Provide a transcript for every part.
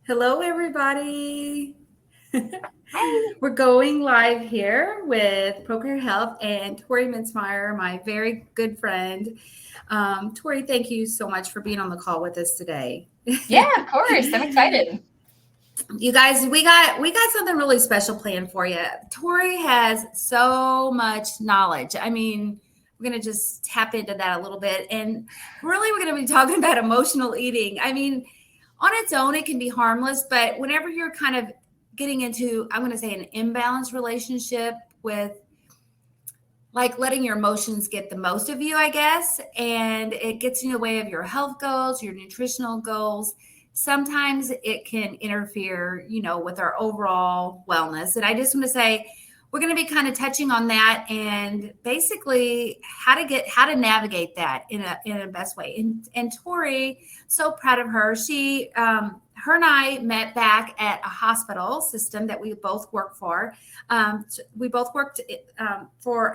Hello, everybody. Hi. We're going live here with ProCare Health and Tori Mincemeyer, my very good friend. Tori, thank you so much for being on the call with us today. Yeah, of course. I'm excited. You guys, we got something really special planned for you. Tori has so much knowledge. I mean, we're going to just tap into that a little bit. And really, we're going to be talking about emotional eating. I mean, on its own, it can be harmless, but whenever you're kind of getting into, I'm going to say, an imbalanced relationship with like letting your emotions get the most of you, I guess, and it gets in the way of your health goals, your nutritional goals. Sometimes it can interfere, with our overall wellness. And I just want to say, we're going to be kind of touching on that and basically how to navigate that in a best way. And Tori, so proud of her. Her and I met back at a hospital system that we both work for. We both worked for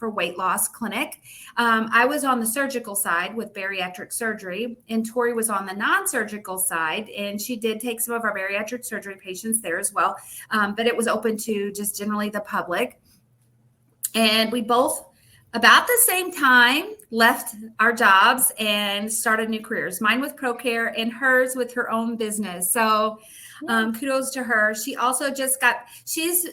weight loss clinic. I was on the surgical side with bariatric surgery, and Tori was on the non-surgical side, and she did take some of our bariatric surgery patients there as well. But it was open to just generally the public. And we both, about the same time, left our jobs and started new careers. Mine with ProCare and hers with her own business. So kudos to her. She also just she's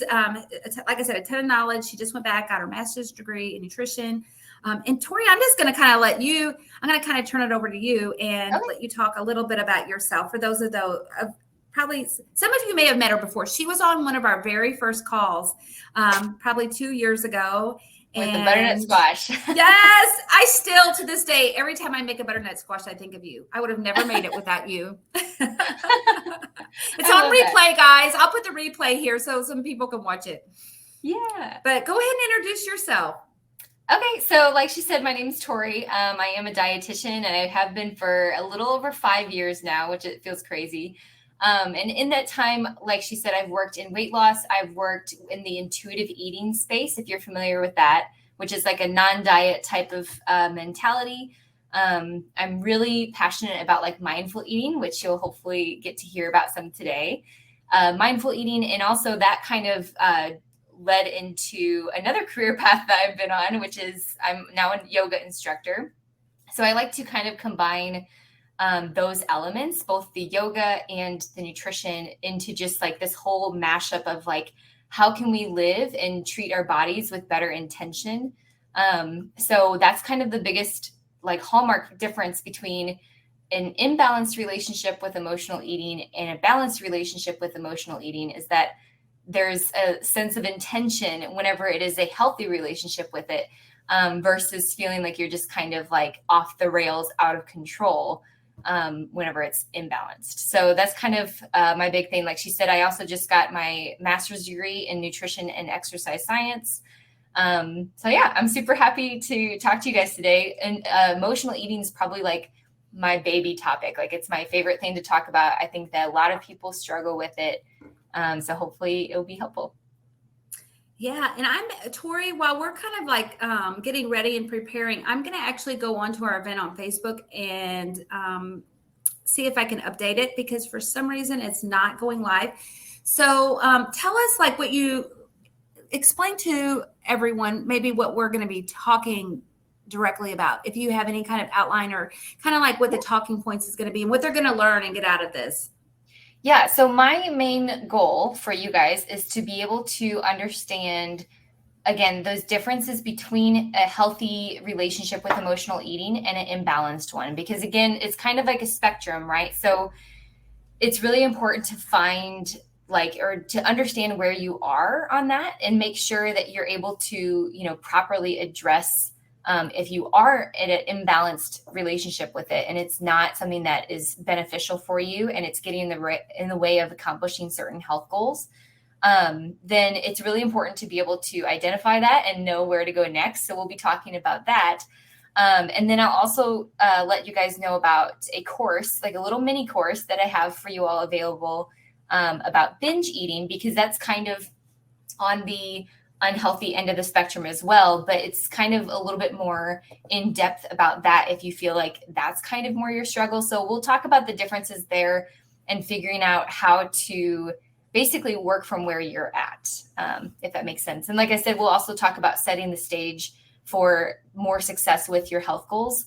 like I said, a ton of knowledge. She just went back, got her master's degree in nutrition. And Tori, I'm just going to kind of turn it over to you and let you talk a little bit about yourself. For those probably some of you may have met her before. She was on one of our very first calls, probably 2 years ago. With the butternut squash. Yes, I still, to this day, every time I make a butternut squash, I think of you. I would have never made it without you. It's on replay, guys. I'll put the replay here so some people can watch it. Yeah. But go ahead and introduce yourself. Okay, so like she said, my name's Tori. I am a dietitian, and I have been for a little over 5 years now, which it feels crazy. And in that time, like she said, I've worked in weight loss. I've worked in the intuitive eating space, if you're familiar with that, which is like a non-diet type of mentality. I'm really passionate about like mindful eating, which you'll hopefully get to hear about some today. Mindful eating, and also that kind of led into another career path that I've been on, which is I'm now a yoga instructor. So I like to kind of combine those elements, both the yoga and the nutrition, into just like this whole mashup of like, how can we live and treat our bodies with better intention? So that's kind of the biggest like hallmark difference between an imbalanced relationship with emotional eating and a balanced relationship with emotional eating, is that there's a sense of intention whenever it is a healthy relationship with it, versus feeling like you're just kind of like off the rails, out of control, whenever it's imbalanced. So that's kind of my big thing. Like she said, I also just got my master's degree in nutrition and exercise science. So yeah, I'm super happy to talk to you guys today. And emotional eating is probably like my baby topic. Like it's my favorite thing to talk about. I think that a lot of people struggle with it. So hopefully it'll be helpful. Yeah. And Tori, while we're kind of like getting ready and preparing, I'm going to actually go onto our event on Facebook and see if I can update it, because for some reason it's not going live. So tell us like what you explain to everyone, maybe what we're going to be talking directly about. If you have any kind of outline or kind of like what the talking points is going to be and what they're going to learn and get out of this. Yeah, so my main goal for you guys is to be able to understand, again, those differences between a healthy relationship with emotional eating and an imbalanced one. Because again, it's kind of like a spectrum, right? So it's really important to find or to understand where you are on that and make sure that you're able to, properly address if you are in an imbalanced relationship with it and it's not something that is beneficial for you and it's getting in the way of accomplishing certain health goals, then it's really important to be able to identify that and know where to go next. So we'll be talking about that. And then I'll also let you guys know about a course, like a little mini course that I have for you all available about binge eating, because that's kind of on the unhealthy end of the spectrum as well, but it's kind of a little bit more in depth about that if you feel like that's kind of more your struggle. So we'll talk about the differences there and figuring out how to basically work from where you're at, if that makes sense. And like I said, we'll also talk about setting the stage for more success with your health goals,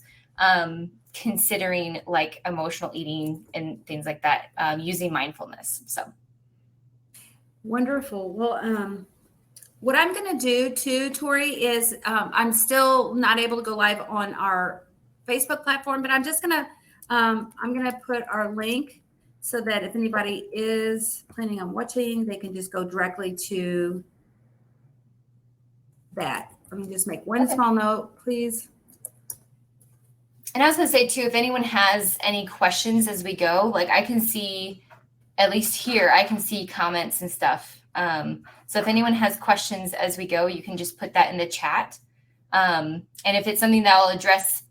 considering like emotional eating and things like that, using mindfulness. So wonderful. Well, what I'm going to do too, Tori, is I'm still not able to go live on our Facebook platform, but I'm just going to I'm going to put our link so that if anybody is planning on watching, they can just go directly to that. Let me just make one small note, please. And I was going to say too, if anyone has any questions as we go, like I can see, at least here, I can see comments and stuff. So if anyone has questions as we go, you can just put that in the chat. And if it's something that I'll address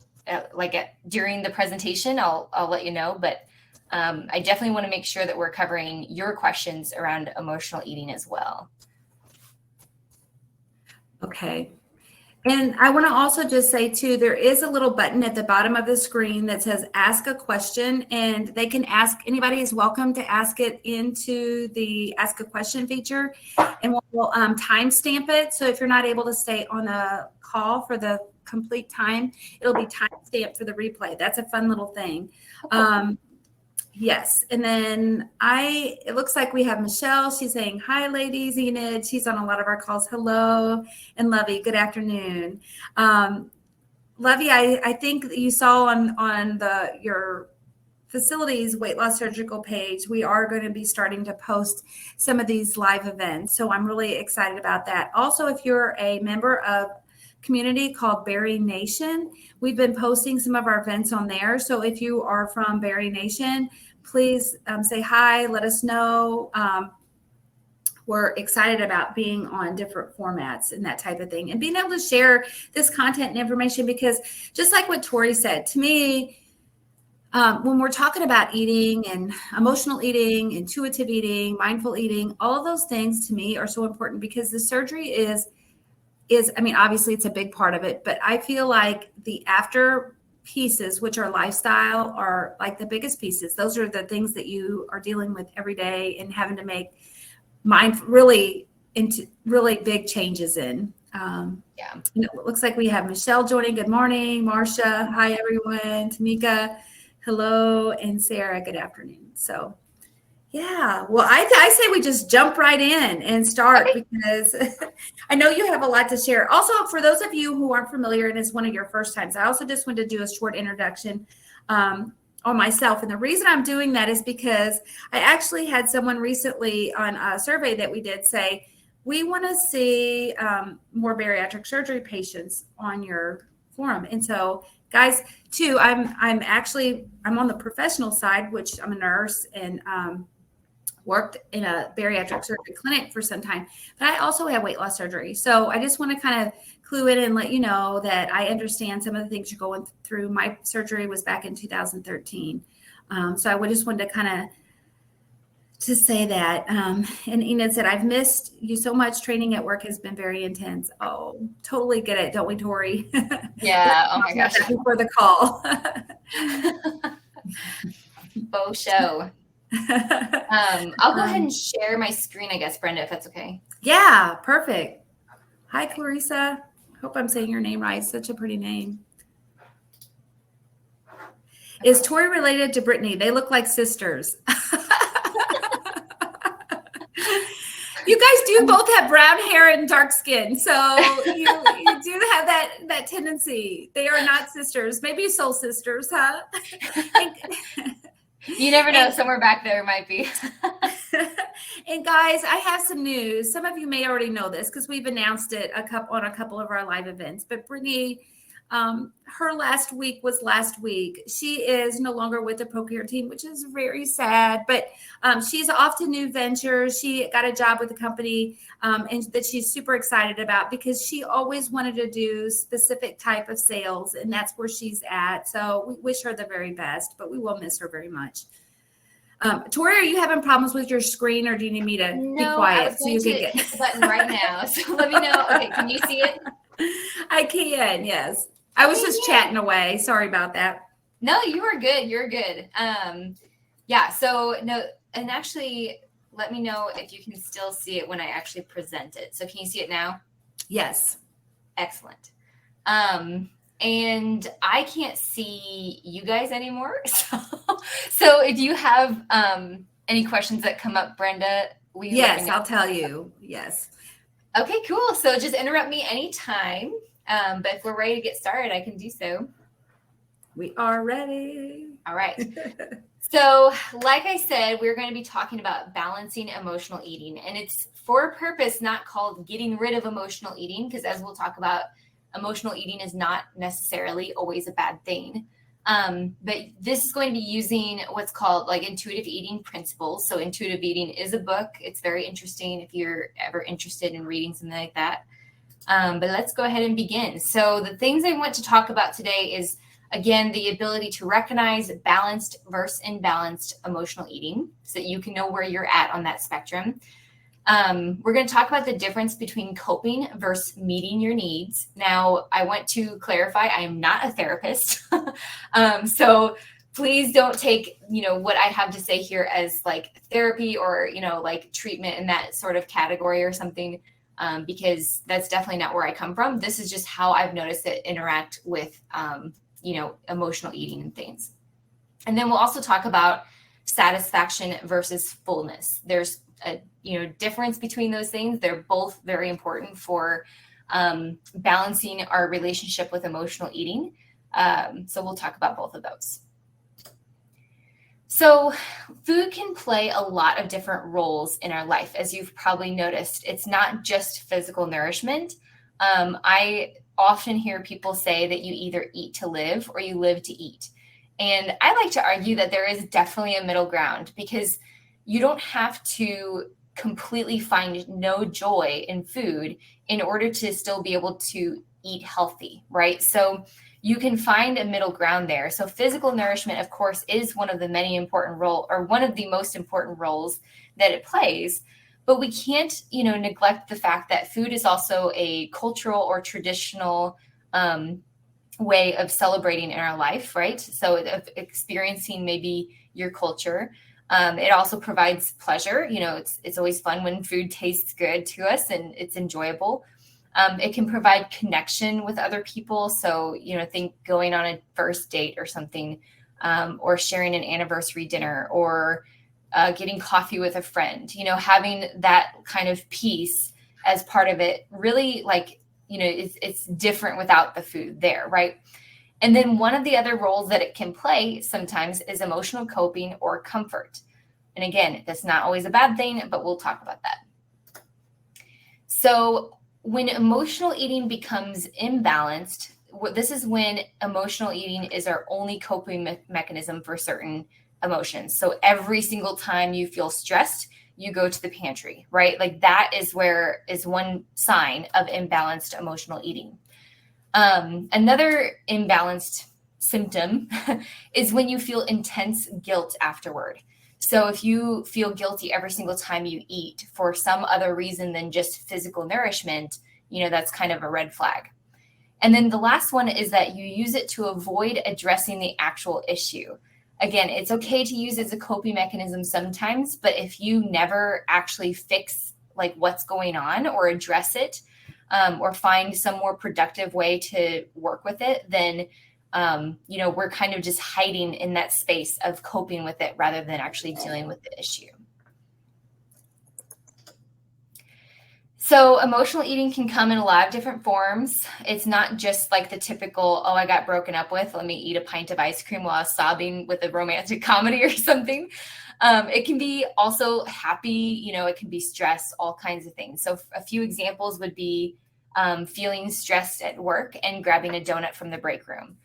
during the presentation, I'll let you know. But I definitely want to make sure that we're covering your questions around emotional eating as well. Okay. And I want to also just say too, there is a little button at the bottom of the screen that says ask a question, and they can ask, anybody is welcome to ask it into the ask a question feature, and we'll timestamp it. So if you're not able to stay on the call for the complete time, it'll be timestamped for the replay. That's a fun little thing. Yes. And then it looks like we have Michelle. She's saying, hi, ladies. Enid. She's on a lot of our calls. Hello. And Lovey, good afternoon. Lovey, I think that you saw on your facility's weight loss surgical page, we are going to be starting to post some of these live events. So I'm really excited about that. Also, if you're a member of community called Berry Nation, we've been posting some of our events on there. So if you are from Berry Nation, please say hi, let us know. We're excited about being on different formats and that type of thing, and being able to share this content and information, because just like what Tori said, to me, when we're talking about eating and emotional eating, intuitive eating, mindful eating, all of those things to me are so important, because the surgery is, I mean, obviously it's a big part of it, but I feel like the after pieces, which are lifestyle, are like the biggest pieces. Those are the things that you are dealing with every day and having to make really big changes in. Yeah. It looks like we have Michelle joining. Good morning. Marcia. Hi, everyone. Tamika. Hello. And Sarah. Good afternoon. So yeah, well, I say we just jump right in and start, because I know you have a lot to share. Also, for those of you who aren't familiar and it's one of your first times, I also just wanted to do a short introduction on myself. And the reason I'm doing that is because I actually had someone recently on a survey that we did say, we want to see more bariatric surgery patients on your forum. And so guys, too, I'm on the professional side, which I'm a nurse and worked in a bariatric surgery clinic for some time, but I also have weight loss surgery. So I just want to kind of clue in and let you know that I understand some of the things you're going through. My surgery was back in 2013. So I just wanted to kind of to say that. And Enid said, I've missed you so much. Training at work has been very intense. Oh, totally get it. Don't we, Tori? Yeah. Oh my gosh. Before the call. Faux show. I'll go ahead and share my screen, I guess, Brenda, if that's okay. Yeah, perfect. Hi, Clarissa. Hope I'm saying your name right. Such a pretty name. Is Tori related to Brittany? They look like sisters. You guys do both have brown hair and dark skin, so you do have that tendency. They are not sisters. Maybe soul sisters, huh? You never know. Somewhere back there might be. And guys, I have some news. Some of you may already know this because we've announced it on a couple of our live events. But Brittany, her last week was last week. She is no longer with the ProCare team, which is very sad. But she's off to new ventures. She got a job with a company and that she's super excited about, because she always wanted to do specific type of sales, and that's where she's at. So we wish her the very best, but we will miss her very much. Tori, are you having problems with your screen, or do you need me to be No, I was quiet so going you to can get? hit the button right now. So let me know. Okay, can you see it? I can, yes. I was Okay, just yeah. chatting away. Sorry about that. No, you are good. You're good. Yeah. So no, and actually, let me know if you can still see it when I actually present it. So can you see it now? Yes. Excellent. And I can't see you guys anymore. So if you have any questions that come up, Brenda, will you let me Yes, know? I'll tell you. Yes. Okay, cool. So just interrupt me anytime. But if we're ready to get started, I can do so. We are ready. All right. So, like I said, we're going to be talking about balancing emotional eating, and it's for a purpose, not called getting rid of emotional eating, because as we'll talk about, emotional eating is not necessarily always a bad thing. But this is going to be using what's called like intuitive eating principles. So, intuitive eating is a book. It's very interesting if you're ever interested in reading something like that. But let's go ahead and begin. So, the things I want to talk about today is again, the ability to recognize balanced versus imbalanced emotional eating so that you can know where you're at on that spectrum. We're going to talk about the difference between coping versus meeting your needs. Now, I want to clarify, I am not a therapist. So please don't take, what I have to say here as like therapy or, like treatment in that sort of category or something. Because that's definitely not where I come from. This is just how I've noticed it interact with emotional eating and things. And then we'll also talk about satisfaction versus fullness. There's a difference between those things. They're both very important for balancing our relationship with emotional eating. So we'll talk about both of those. So food can play a lot of different roles in our life. As you've probably noticed, it's not just physical nourishment. I often hear people say that you either eat to live or you live to eat. And I like to argue that there is definitely a middle ground, because you don't have to completely find no joy in food in order to still be able to eat healthy, right? So you can find a middle ground there. So physical nourishment, of course, is one of the many important roles, or one of the most important roles that it plays. But we can't, neglect the fact that food is also a cultural or traditional way of celebrating in our life, right? So of experiencing maybe your culture. It also provides pleasure. It's always fun when food tastes good to us and it's enjoyable. It can provide connection with other people. So, think going on a first date or something, or sharing an anniversary dinner, or getting coffee with a friend, having that kind of piece as part of it really it's different without the food there, right? And then one of the other roles that it can play sometimes is emotional coping or comfort. And again, that's not always a bad thing, but we'll talk about that. So when emotional eating becomes imbalanced, this is when emotional eating is our only coping mechanism for certain emotions. So every single time you feel stressed, you go to the pantry, right? Like that is one sign of imbalanced emotional eating. Another imbalanced symptom is when you feel intense guilt afterward. So if you feel guilty every single time you eat for some other reason than just physical nourishment, that's kind of a red flag. And then the last one is that you use it to avoid addressing the actual issue. Again, it's okay to use as a coping mechanism sometimes, but if you never actually fix like what's going on or address it, or find some more productive way to work with it, then we're kind of just hiding in that space of coping with it rather than actually dealing with the issue. So emotional eating can come in a lot of different forms. It's not just like the typical, I got broken up with, let me eat a pint of ice cream while I was sobbing with a romantic comedy or something. It can be also happy, it can be stress, all kinds of things. So a few examples would be feeling stressed at work and grabbing a donut from the break room.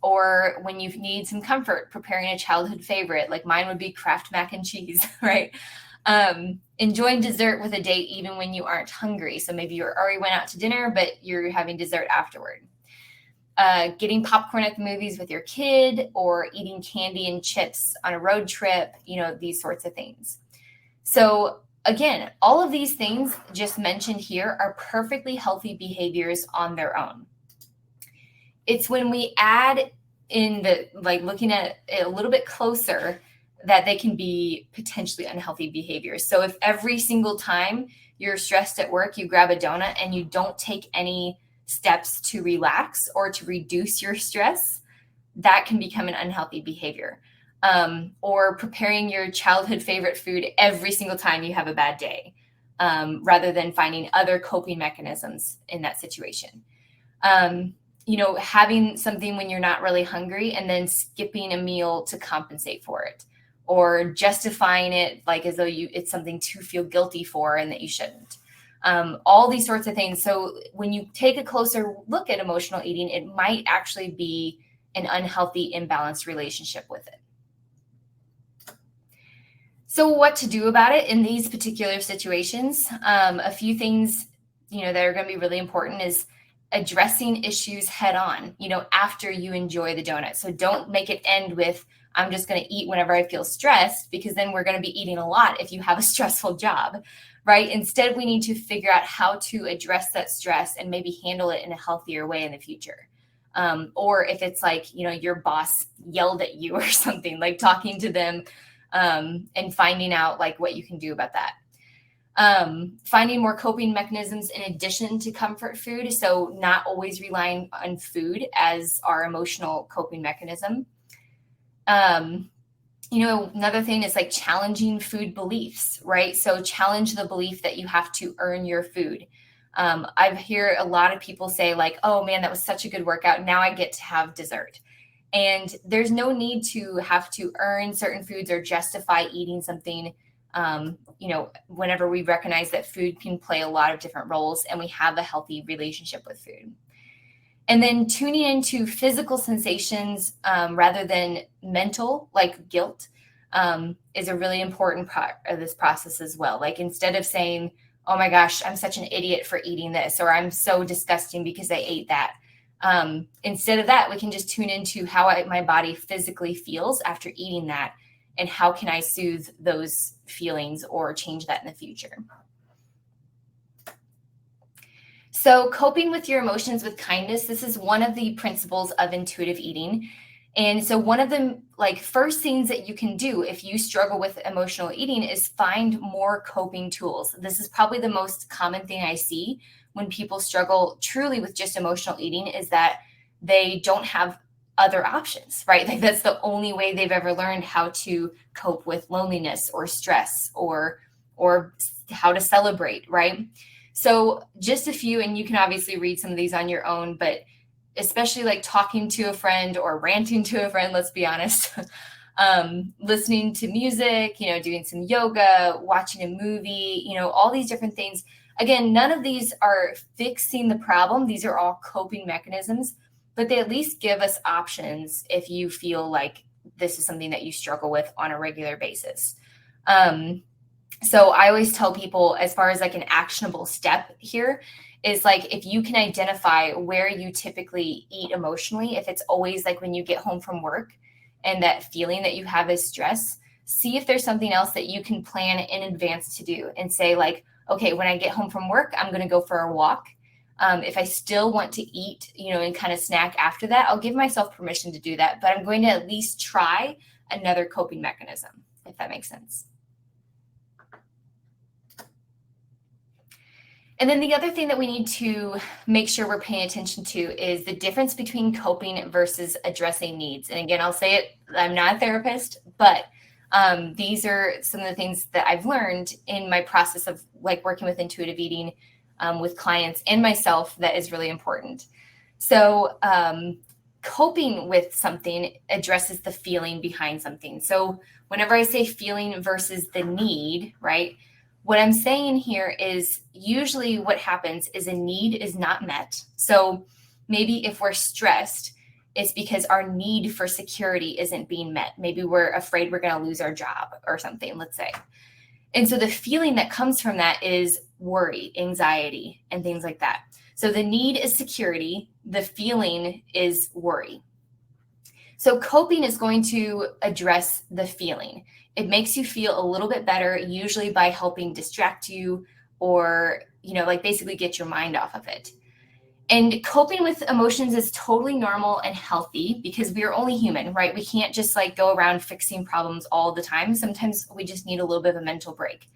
Or when you need some comfort, preparing a childhood favorite, like mine would be Kraft mac and cheese, right? Enjoying dessert with a date even when you aren't hungry. So maybe you already went out to dinner, but you're having dessert afterward. getting popcorn at the movies with your kid, or eating candy and chips on a road trip, these sorts of things. So again, all of these things just mentioned here are perfectly healthy behaviors on their own. It's when we add in looking at it a little bit closer that they can be potentially unhealthy behaviors. So if every single time you're stressed at work, you grab a donut and you don't take any steps to relax or to reduce your stress, that can become an unhealthy behavior. Or preparing your childhood favorite food every single time you have a bad day, rather than finding other coping mechanisms in that situation. Having something when you're not really hungry and then skipping a meal to compensate for it, or justifying it like as though it's something to feel guilty for and that you shouldn't. All these sorts of things. So when you take a closer look at emotional eating, it might actually be an unhealthy, imbalanced relationship with it. So what to do about it in these particular situations? A few things, that are going to be really important is addressing issues head on, after you enjoy the donut. So don't make it end with, I'm just going to eat whenever I feel stressed, because then we're going to be eating a lot if you have a stressful job, right? Instead, we need to figure out how to address that stress and maybe handle it in a healthier way in the future. Or if it's like, your boss yelled at you or something, like talking to them, and finding out like what you can do about that. Finding more coping mechanisms in addition to comfort food. So not always relying on food as our emotional coping mechanism. Another thing is like challenging food beliefs, right? So challenge the belief that you have to earn your food. I hear a lot of people say like, oh man, that was such a good workout. Now I get to have dessert. And there's no need to have to earn certain foods or justify eating something, whenever we recognize that food can play a lot of different roles and we have a healthy relationship with food. And then tuning into physical sensations rather than mental, like guilt, is a really important part of this process as well. Like instead of saying, oh my gosh, I'm such an idiot for eating this, or I'm so disgusting because I ate that. Instead of that, we can just tune into how my body physically feels after eating that, and how can I soothe those feelings or change that in the future. So coping with your emotions with kindness, this is one of the principles of intuitive eating. And so one of the first things that you can do if you struggle with emotional eating is find more coping tools. This is probably the most common thing I see when people struggle truly with just emotional eating, is that they don't have other options, right? Like that's the only way they've ever learned how to cope with loneliness or stress or how to celebrate, right? So just a few, and you can obviously read some of these on your own, but especially like talking to a friend or ranting to a friend, let's be honest, listening to music, doing some yoga, watching a movie, all these different things. Again, none of these are fixing the problem. These are all coping mechanisms, but they at least give us options if you feel like this is something that you struggle with on a regular basis. So I always tell people, as far as like an actionable step here, is like if you can identify where you typically eat emotionally, if it's always like when you get home from work and that feeling that you have is stress, see if there's something else that you can plan in advance to do and say like, okay, when I get home from work, I'm going to go for a walk. If I still want to eat, and kind of snack after that, I'll give myself permission to do that, but I'm going to at least try another coping mechanism, if that makes sense. And then the other thing that we need to make sure we're paying attention to is the difference between coping versus addressing needs. And again, I'll say it, I'm not a therapist, but these are some of the things that I've learned in my process of like working with intuitive eating with clients and myself that is really important. So coping with something addresses the feeling behind something. So whenever I say feeling versus the need, right? What I'm saying here is usually what happens is a need is not met. So maybe if we're stressed, it's because our need for security isn't being met. Maybe we're afraid we're going to lose our job or something, let's say. And so the feeling that comes from that is worry, anxiety, and things like that. So the need is security, the feeling is worry. So coping is going to address the feeling. It makes you feel a little bit better, usually by helping distract you or, like basically get your mind off of it. And coping with emotions is totally normal and healthy because we are only human, right? We can't just like go around fixing problems all the time. Sometimes we just need a little bit of a mental break.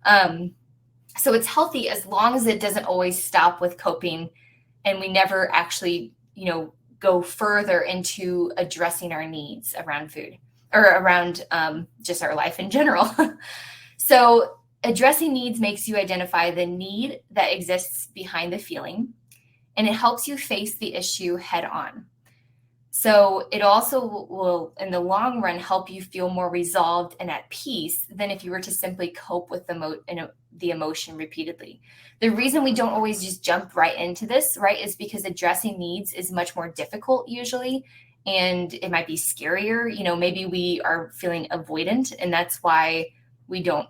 So it's healthy as long as it doesn't always stop with coping and we never actually, go further into addressing our needs around food or around just our life in general. So addressing needs makes you identify the need that exists behind the feeling, and it helps you face the issue head on. So it also will, in the long run, help you feel more resolved and at peace than if you were to simply cope with the emotion repeatedly. The reason we don't always just jump right into this, right, is because addressing needs is much more difficult usually, and it might be scarier. Maybe we are feeling avoidant, and that's why we don't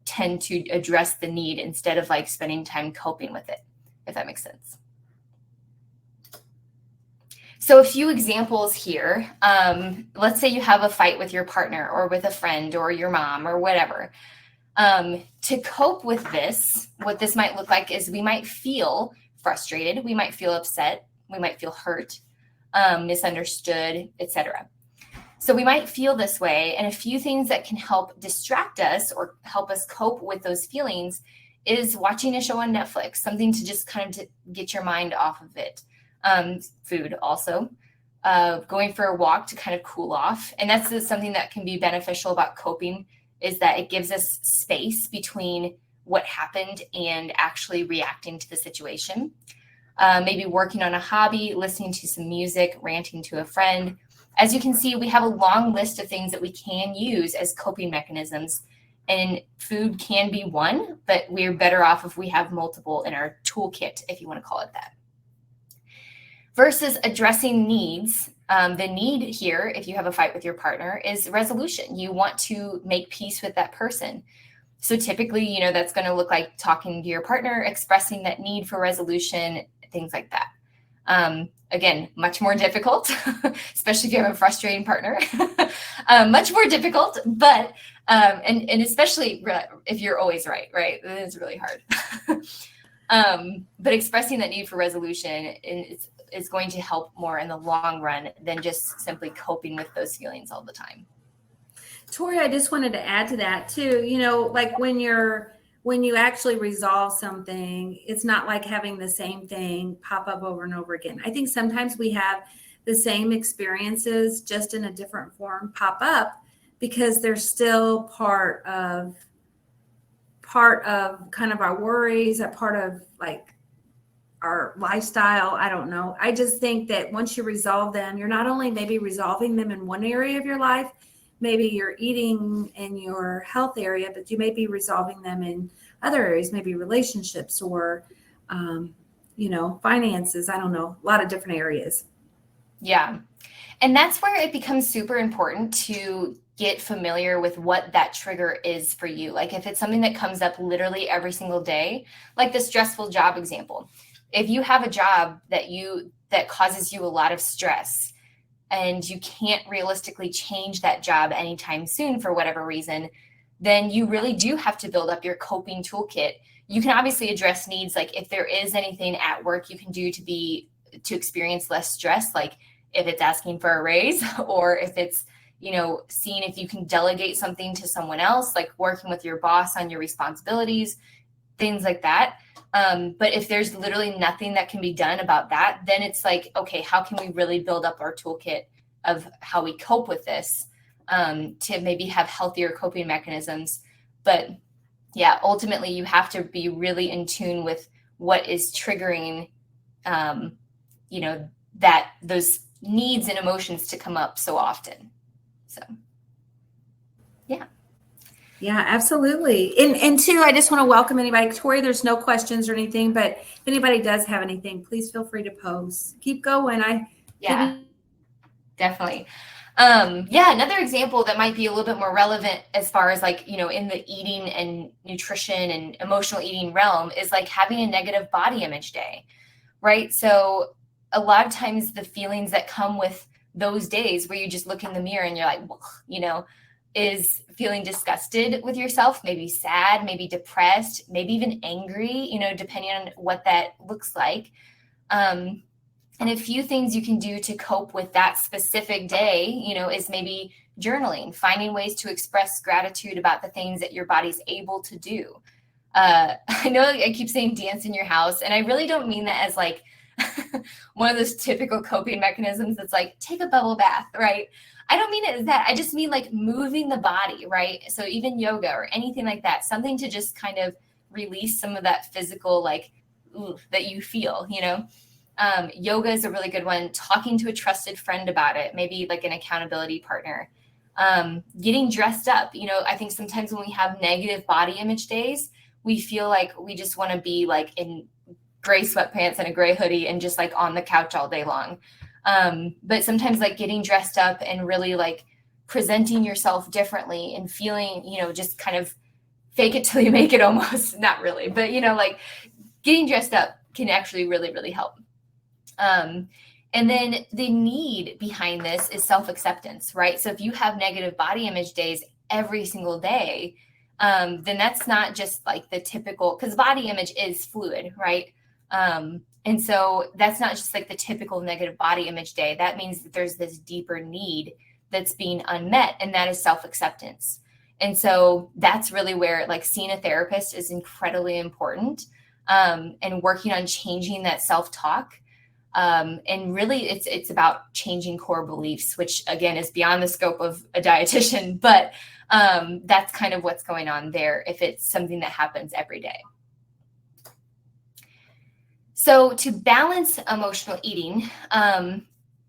tend to address the need instead of spending time coping with it, if that makes sense. So a few examples here. Let's say you have a fight with your partner or with a friend or your mom or whatever. To cope with this, what this might look like is we might feel frustrated, we might feel upset, we might feel hurt, misunderstood, etc. So we might feel this way, and a few things that can help distract us or help us cope with those feelings is watching a show on Netflix, something to just kind of to get your mind off of it. Food also, going for a walk to kind of cool off. And that's just something that can be beneficial about coping, is that it gives us space between what happened and actually reacting to the situation. Maybe working on a hobby, listening to some music, ranting to a friend. As you can see, we have a long list of things that we can use as coping mechanisms, and food can be one, but we're better off if we have multiple in our toolkit, if you want to call it that. Versus addressing needs, the need here, if you have a fight with your partner, is resolution. You want to make peace with that person. So typically, that's going to look like talking to your partner, expressing that need for resolution, things like that. Again, much more difficult, especially if you have a frustrating partner. Much more difficult, but and especially if you're always right? It's really hard. But expressing that need for resolution is going to help more in the long run than just simply coping with those feelings all the time. Tori, I just wanted to add to that too. When you actually resolve something, it's not like having the same thing pop up over and over again. I think sometimes we have the same experiences, just in a different form, pop up because they're still part of kind of our worries, a part of our lifestyle. I don't know. I just think that once you resolve them, you're not only maybe resolving them in one area of your life, maybe you're eating in your health area, but you may be resolving them in other areas, maybe relationships or, finances. I don't know, a lot of different areas. Yeah. And that's where it becomes super important to get familiar with what that trigger is for you. Like if it's something that comes up literally every single day, like the stressful job example. If you have a job that causes you a lot of stress and you can't realistically change that job anytime soon for whatever reason, then you really do have to build up your coping toolkit. You can obviously address needs, like if there is anything at work you can do to experience less stress, like if it's asking for a raise or if it's, seeing if you can delegate something to someone else, like working with your boss on your responsibilities, things like that. But if there's literally nothing that can be done about that, then it's like, okay, how can we really build up our toolkit of how we cope with this to maybe have healthier coping mechanisms? But yeah, ultimately you have to be really in tune with what is triggering, that those needs and emotions to come up so often. So, yeah. Yeah, absolutely. And two, I just want to welcome anybody. Tori, there's no questions or anything, but if anybody does have anything, please feel free to post. Keep going. Definitely. Another example that might be a little bit more relevant as far as in the eating and nutrition and emotional eating realm is like having a negative body image day. right? So a lot of times the feelings that come with those days where you just look in the mirror and you're like, is feeling disgusted with yourself, maybe sad, maybe depressed, maybe even angry, depending on what that looks like. And a few things you can do to cope with that specific day, is maybe journaling, finding ways to express gratitude about the things that your body's able to do. I know I keep saying dance in your house, and I really don't mean that as like one of those typical coping mechanisms that's like, take a bubble bath, right? I don't mean it as that. I just mean like moving the body, right? So even yoga or anything like that, something to just kind of release some of that physical, like, that you feel, yoga is a really good one. Talking to a trusted friend about it, maybe like an accountability partner. Getting dressed up. I think sometimes when we have negative body image days, we feel like we just want to be like in gray sweatpants and a gray hoodie and just like on the couch all day long. But sometimes like getting dressed up and really like presenting yourself differently and feeling, just kind of fake it till you make it almost, not really, but like getting dressed up can actually really, really help. And then the need behind this is self-acceptance, right? So if you have negative body image days every single day, then that's not just like the typical, because body image is fluid, right? And so that's not just like the typical negative body image day. That means that there's this deeper need that's being unmet, and that is self-acceptance. And so that's really where like seeing a therapist is incredibly important, and working on changing that self-talk. And really it's about changing core beliefs, which again is beyond the scope of a dietitian, but that's kind of what's going on there if it's something that happens every day. So to balance emotional eating,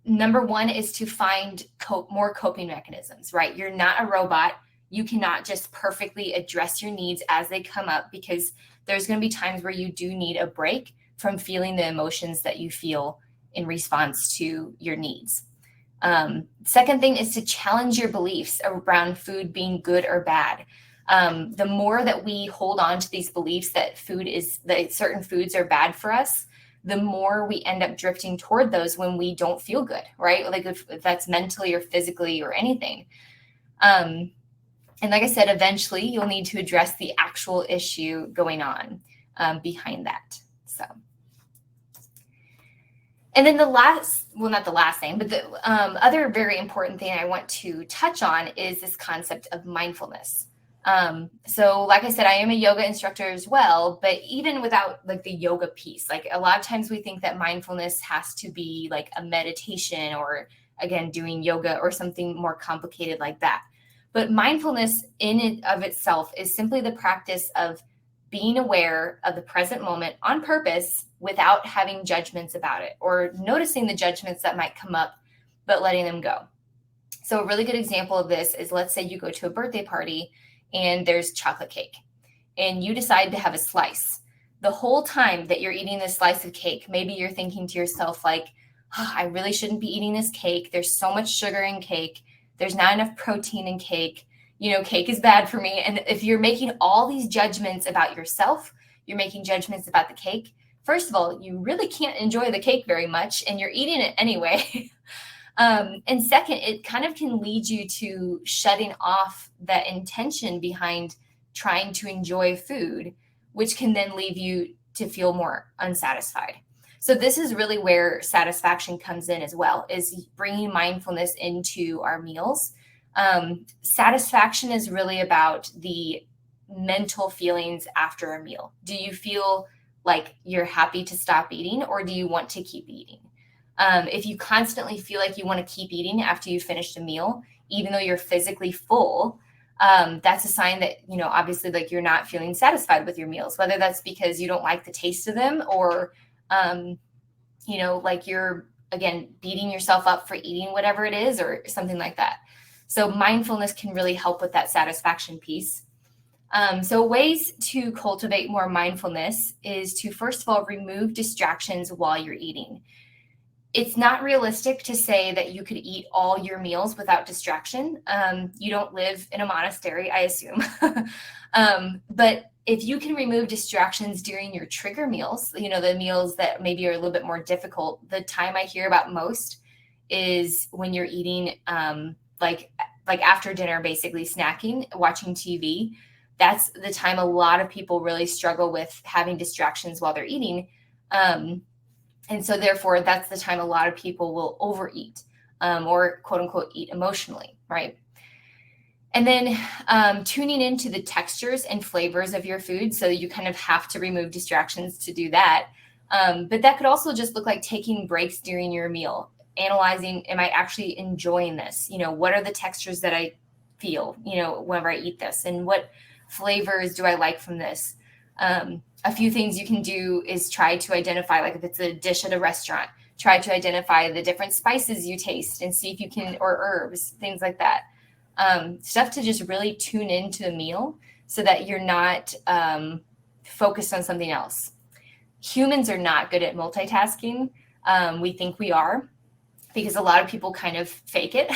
number one is to find more coping mechanisms, right? You're not a robot. You cannot just perfectly address your needs as they come up, because there's going to be times where you do need a break from feeling the emotions that you feel in response to your needs. Second thing is to challenge your beliefs around food being good or bad. The more that we hold on to these beliefs that certain foods are bad for us, the more we end up drifting toward those when we don't feel good, right? Like if that's mentally or physically or anything. And like I said, eventually you'll need to address the actual issue going on behind that. So, and then not the last thing, but the other very important thing I want to touch on is this concept of mindfulness. So like I said, I am a yoga instructor as well, but even without like the yoga piece, like a lot of times we think that mindfulness has to be like a meditation or again, doing yoga or something more complicated like that. But mindfulness in and of itself is simply the practice of being aware of the present moment on purpose without having judgments about it, or noticing the judgments that might come up, but letting them go. So a really good example of this is, let's say you go to a birthday party and there's chocolate cake and you decide to have a slice. The whole time that you're eating this slice of cake, maybe you're thinking to yourself like, I really shouldn't be eating this cake. There's so much sugar in cake. There's not enough protein in cake. Cake is bad for me. And if you're making all these judgments about yourself, you're making judgments about the cake. First of all, you really can't enjoy the cake very much and you're eating it anyway. And second, it kind of can lead you to shutting off that intention behind trying to enjoy food, which can then leave you to feel more unsatisfied. So this is really where satisfaction comes in as well, is bringing mindfulness into our meals. Satisfaction is really about the mental feelings after a meal. Do you feel like you're happy to stop eating, or do you want to keep eating? If you constantly feel like you want to keep eating after you finished a meal, even though you're physically full, that's a sign that, obviously like you're not feeling satisfied with your meals, whether that's because you don't like the taste of them or, like you're, again, beating yourself up for eating whatever it is or something like that. So mindfulness can really help with that satisfaction piece. So ways to cultivate more mindfulness is to, first of all, remove distractions while you're eating. It's not realistic to say that you could eat all your meals without distraction. You don't live in a monastery, I assume. But if you can remove distractions during your trigger meals, the meals that maybe are a little bit more difficult, the time I hear about most is when you're eating, like after dinner, basically snacking, watching TV. That's the time a lot of people really struggle with having distractions while they're eating. And so therefore, that's the time a lot of people will overeat, or quote unquote, eat emotionally, right? And then tuning into the textures and flavors of your food. So you kind of have to remove distractions to do that. But that could also just look like taking breaks during your meal, analyzing, am I actually enjoying this? What are the textures that I feel, whenever I eat this? And what flavors do I like from this? A few things you can do is try to identify, like if it's a dish at a restaurant, try to identify the different spices you taste and see if you can, or herbs, things like that. Stuff to just really tune into the meal so that you're not focused on something else. Humans are not good at multitasking. We think we are because a lot of people kind of fake it.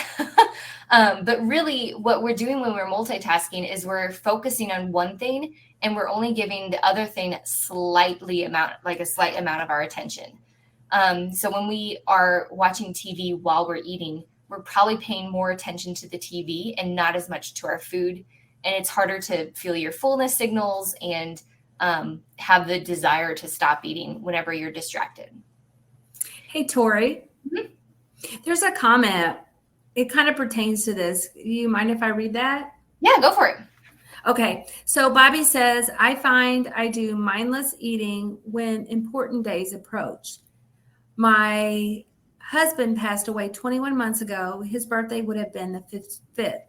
But really what we're doing when we're multitasking is we're focusing on one thing and we're only giving the other thing a slight amount of our attention. So when we are watching TV while we're eating, we're probably paying more attention to the TV and not as much to our food. And it's harder to feel your fullness signals and have the desire to stop eating whenever you're distracted. Hey, Tori, there's a comment. It kind of pertains to this. You mind if I read that? Yeah, go for it. Okay. So Bobby says, I find I do mindless eating when important days approach. My husband passed away 21 months ago. His birthday would have been the 5th.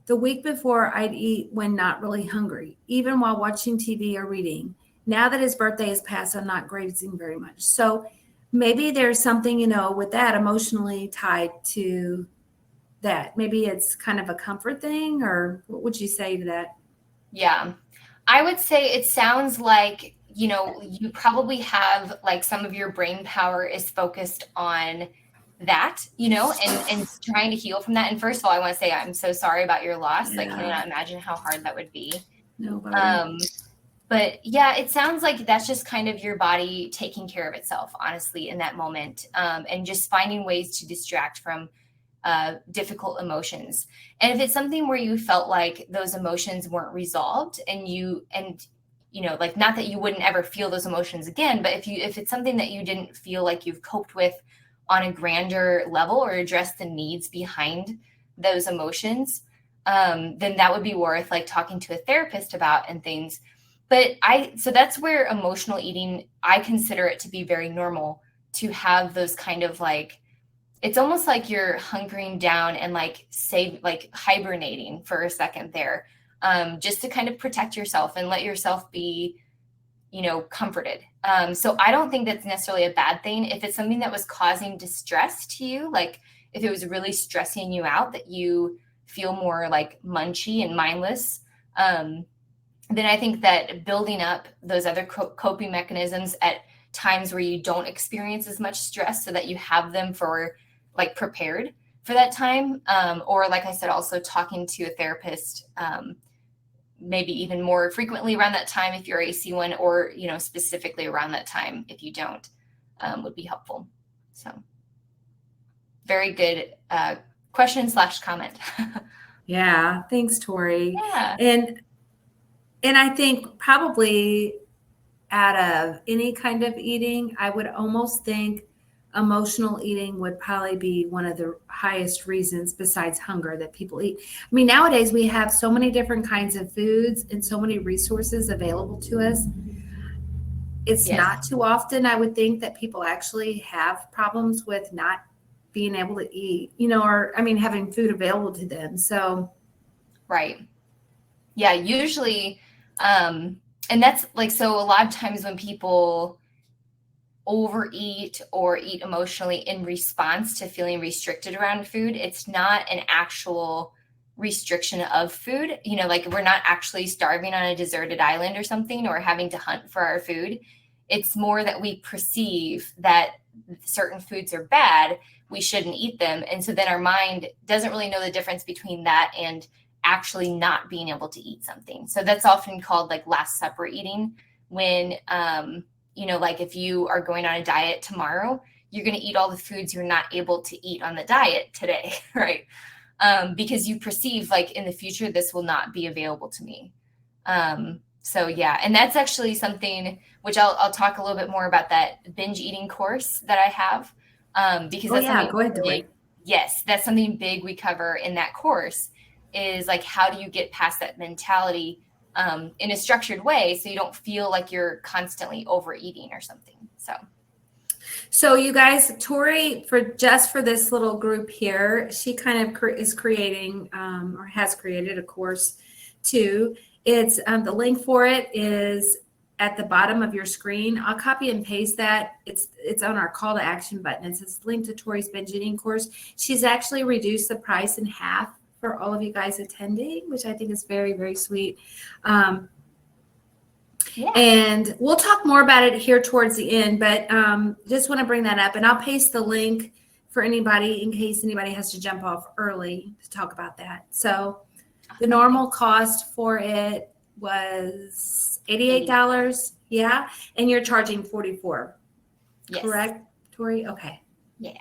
The week before, I'd eat when not really hungry, even while watching TV or reading. Now that his birthday has passed, I'm not grazing very much. So maybe there's something, with that emotionally tied to that. Maybe it's kind of a comfort thing, or what would you say to that? Yeah, I would say it sounds like, you probably have like some of your brain power is focused on that, and trying to heal from that. And first of all, I want to say I'm so sorry about your loss. Yeah. I cannot imagine how hard that would be. Nobody. But yeah, it sounds like that's just kind of your body taking care of itself, honestly, in that moment, and just finding ways to distract from difficult emotions. And if it's something where you felt like those emotions weren't resolved like, not that you wouldn't ever feel those emotions again, but if it's something that you didn't feel like you've coped with on a grander level or addressed the needs behind those emotions, then that would be worth like talking to a therapist about and things. So that's where emotional eating, I consider it to be very normal to have those kind of like, it's almost like you're hunkering down and like hibernating for a second there, just to kind of protect yourself and let yourself be, comforted. So I don't think that's necessarily a bad thing. If it's something that was causing distress to you, like if it was really stressing you out, that you feel more like munchy and mindless, then I think that building up those other coping mechanisms at times where you don't experience as much stress so that you have them for like prepared for that time. Or like I said, also talking to a therapist, maybe even more frequently around that time if you're AC1, or, specifically around that time if you don't, would be helpful. So very good question/comment. Yeah. Thanks, Tori. Yeah. And I think probably out of any kind of eating, I would almost think emotional eating would probably be one of the highest reasons besides hunger that people eat. I mean, nowadays we have so many different kinds of foods and so many resources available to us. It's not too often, I would think, that people actually have problems with not being able to eat, having food available to them. So. Right. Yeah. Usually, and that's like, so a lot of times when people overeat or eat emotionally in response to feeling restricted around food, it's not an actual restriction of food. Like we're not actually starving on a deserted island or something, or having to hunt for our food. It's more that we perceive that certain foods are bad, we shouldn't eat them. And so then our mind doesn't really know the difference between that and actually not being able to eat something. So that's often called like Last Supper eating, when, like if you are going on a diet tomorrow, you're going to eat all the foods you're not able to eat on the diet today, right? Because you perceive like in the future, this will not be available to me. So yeah, and that's actually something which I'll talk a little bit more about, that binge eating course that I have, because that's something Go ahead, big. Tori. Yes, that's something big we cover in that course, is like, how do you get past that mentality in a structured way so you don't feel like you're constantly overeating or something. So you guys, Tori, for this little group here, she kind of is creating or has created a course too. It's the link for it is at the bottom of your screen. I'll copy and paste that. It's on our call to action button. It says link to Tori's binge eating course. She's actually reduced the price in half for all of you guys attending, which I think is very, very sweet. Yeah. And we'll talk more about it here towards the end, but just want to bring that up, and I'll paste the link for anybody in case anybody has to jump off early to talk about that. So the normal cost for it was $88. Yeah. And you're charging $44. Yes. Correct, Tori? Okay. Yeah.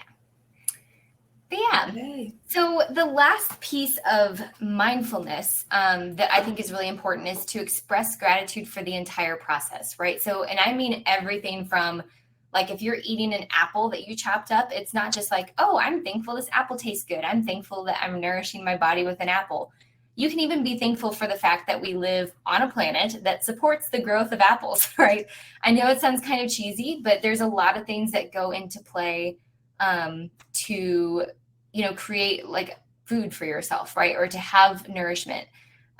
But yeah. Okay. So the last piece of mindfulness that I think is really important is to express gratitude for the entire process, right? So, and I mean everything from, like, if you're eating an apple that you chopped up, it's not just like, oh, I'm thankful this apple tastes good. I'm thankful that I'm nourishing my body with an apple. You can even be thankful for the fact that we live on a planet that supports the growth of apples, right? I know it sounds kind of cheesy, but there's a lot of things that go into play to, create like food for yourself, right? Or to have nourishment.